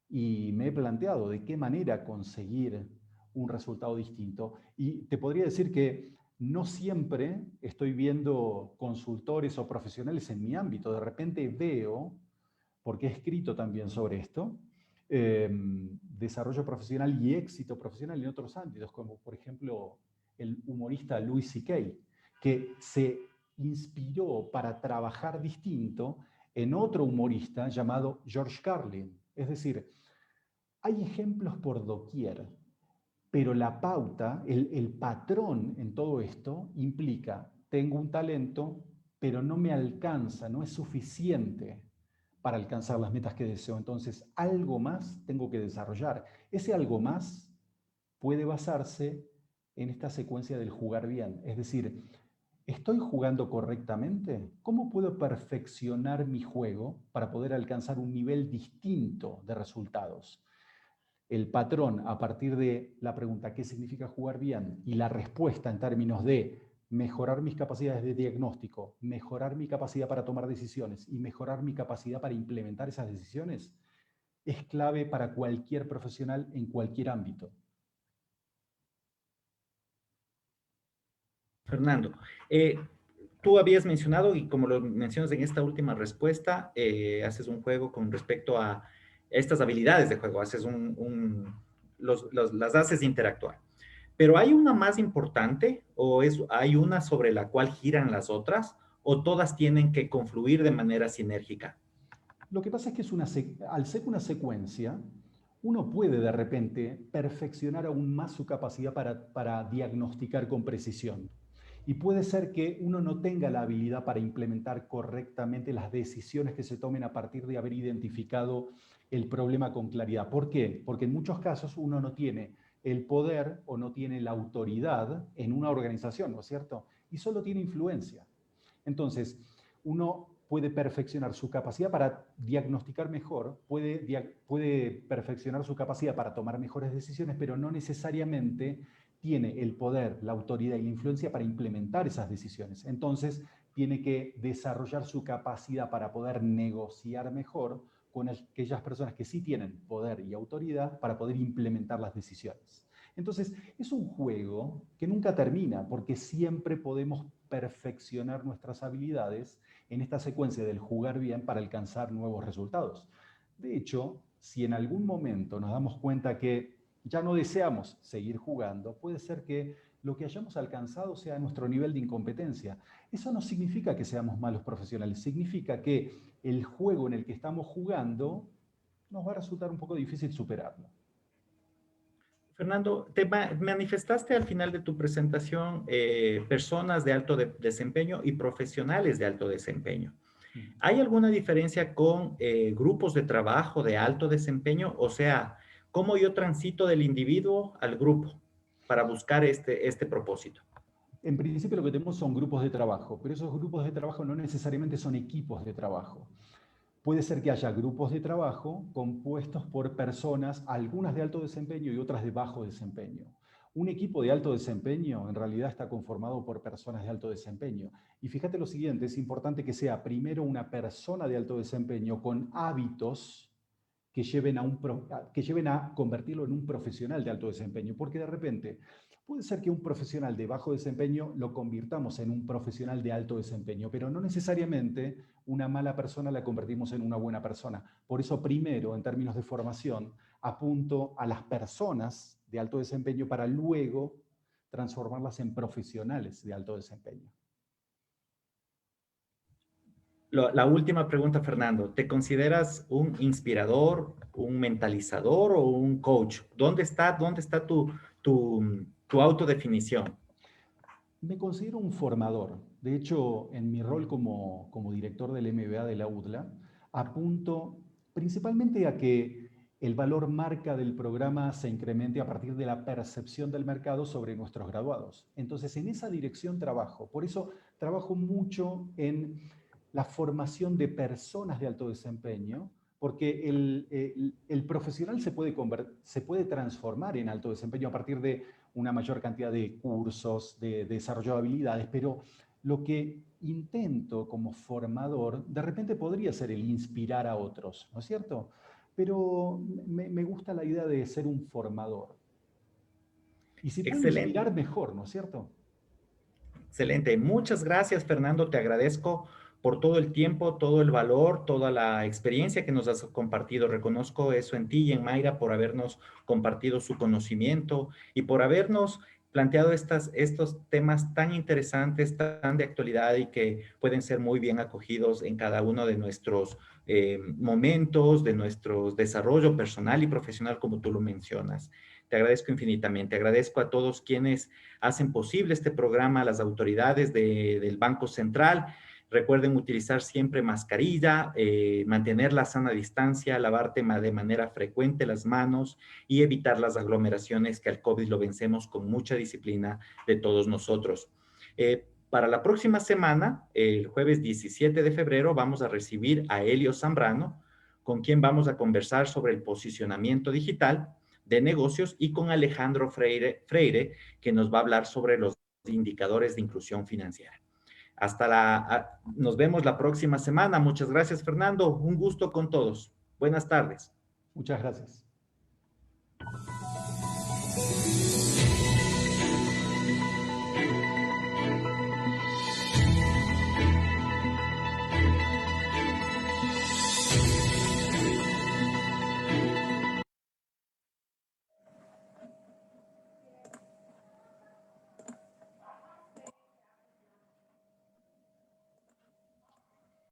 y me he planteado de qué manera conseguir un resultado distinto. Y te podría decir que no siempre estoy viendo consultores o profesionales en mi ámbito. De repente veo, porque he escrito también sobre esto, desarrollo profesional y éxito profesional en otros ámbitos, como por ejemplo el humorista Louis C.K., que se inspiró para trabajar distinto en otro humorista llamado George Carlin. Es decir, hay ejemplos por doquier. Pero la pauta, el patrón en todo esto implica, tengo un talento, pero no me alcanza, no es suficiente para alcanzar las metas que deseo. Entonces, algo más tengo que desarrollar. Ese algo más puede basarse en esta secuencia del jugar bien. Es decir, ¿estoy jugando correctamente? ¿Cómo puedo perfeccionar mi juego para poder alcanzar un nivel distinto de resultados? El patrón, a partir de la pregunta ¿qué significa jugar bien? Y la respuesta en términos de mejorar mis capacidades de diagnóstico, mejorar mi capacidad para tomar decisiones y mejorar mi capacidad para implementar esas decisiones, es clave para cualquier profesional en cualquier ámbito. Fernando, tú habías mencionado, y como lo mencionas en esta última respuesta, haces un juego con respecto a estas habilidades de juego, haces las haces interactuar. Pero ¿hay una más importante o hay una sobre la cual giran las otras o todas tienen que confluir de manera sinérgica? Lo que pasa es que al ser una secuencia, uno puede de repente perfeccionar aún más su capacidad para diagnosticar con precisión. Y puede ser que uno no tenga la habilidad para implementar correctamente las decisiones que se tomen a partir de haber identificado el problema con claridad. ¿Por qué? Porque en muchos casos uno no tiene el poder o no tiene la autoridad en una organización, ¿no es cierto? Y solo tiene influencia. Entonces, uno puede perfeccionar su capacidad para diagnosticar mejor, puede perfeccionar su capacidad para tomar mejores decisiones, pero no necesariamente tiene el poder, la autoridad y la influencia para implementar esas decisiones. Entonces, tiene que desarrollar su capacidad para poder negociar mejor con aquellas personas que sí tienen poder y autoridad para poder implementar las decisiones. Entonces, es un juego que nunca termina, porque siempre podemos perfeccionar nuestras habilidades en esta secuencia del jugar bien para alcanzar nuevos resultados. De hecho, si en algún momento nos damos cuenta que ya no deseamos seguir jugando, puede ser que lo que hayamos alcanzado sea nuestro nivel de incompetencia. Eso no significa que seamos malos profesionales, significa que el juego en el que estamos jugando nos va a resultar un poco difícil superarlo. Fernando, te manifestaste al final de tu presentación personas de alto desempeño y profesionales de alto desempeño. ¿Hay alguna diferencia con grupos de trabajo de alto desempeño? O sea, ¿cómo yo transito del individuo al grupo para buscar este propósito? En principio lo que tenemos son grupos de trabajo, pero esos grupos de trabajo no necesariamente son equipos de trabajo. Puede ser que haya grupos de trabajo compuestos por personas, algunas de alto desempeño y otras de bajo desempeño. Un equipo de alto desempeño en realidad está conformado por personas de alto desempeño. Y fíjate lo siguiente, es importante que sea primero una persona de alto desempeño con hábitos que lleven a convertirlo en un profesional de alto desempeño, porque de repente puede ser que un profesional de bajo desempeño lo convirtamos en un profesional de alto desempeño, pero no necesariamente una mala persona la convertimos en una buena persona. Por eso primero, en términos de formación, apunto a las personas de alto desempeño para luego transformarlas en profesionales de alto desempeño. La última pregunta, Fernando. ¿Te consideras un inspirador, un mentalizador o un coach? ¿Dónde está tu autodefinición? Me considero un formador. De hecho, en mi rol como director del MBA de la UDLA, apunto principalmente a que el valor marca del programa se incremente a partir de la percepción del mercado sobre nuestros graduados. Entonces, en esa dirección trabajo. Por eso trabajo mucho en la formación de personas de alto desempeño, porque el profesional se puede transformar en alto desempeño a partir de una mayor cantidad de cursos, de desarrollo de habilidades, pero lo que intento como formador, de repente podría ser el inspirar a otros, ¿no es cierto? Pero me gusta la idea de ser un formador. Y si puedo inspirar, mejor, ¿no es cierto? Excelente. Muchas gracias, Fernando. Te agradezco por todo el tiempo, todo el valor, toda la experiencia que nos has compartido. Reconozco eso en ti y en Mayra por habernos compartido su conocimiento y por habernos planteado estos temas tan interesantes, tan de actualidad y que pueden ser muy bien acogidos en cada uno de nuestros momentos, de nuestro desarrollo personal y profesional, como tú lo mencionas. Te agradezco infinitamente. Agradezco a todos quienes hacen posible este programa, a las autoridades del Banco Central. Recuerden utilizar siempre mascarilla, mantener la sana distancia, lavarte de manera frecuente las manos y evitar las aglomeraciones, que al COVID lo vencemos con mucha disciplina de todos nosotros. Para la próxima semana, el jueves 17 de febrero, vamos a recibir a Elio Zambrano, con quien vamos a conversar sobre el posicionamiento digital de negocios, y con Alejandro Freire, que nos va a hablar sobre los indicadores de inclusión financiera. Nos vemos la próxima semana. Muchas gracias, Fernando. Un gusto con todos. Buenas tardes. Muchas gracias.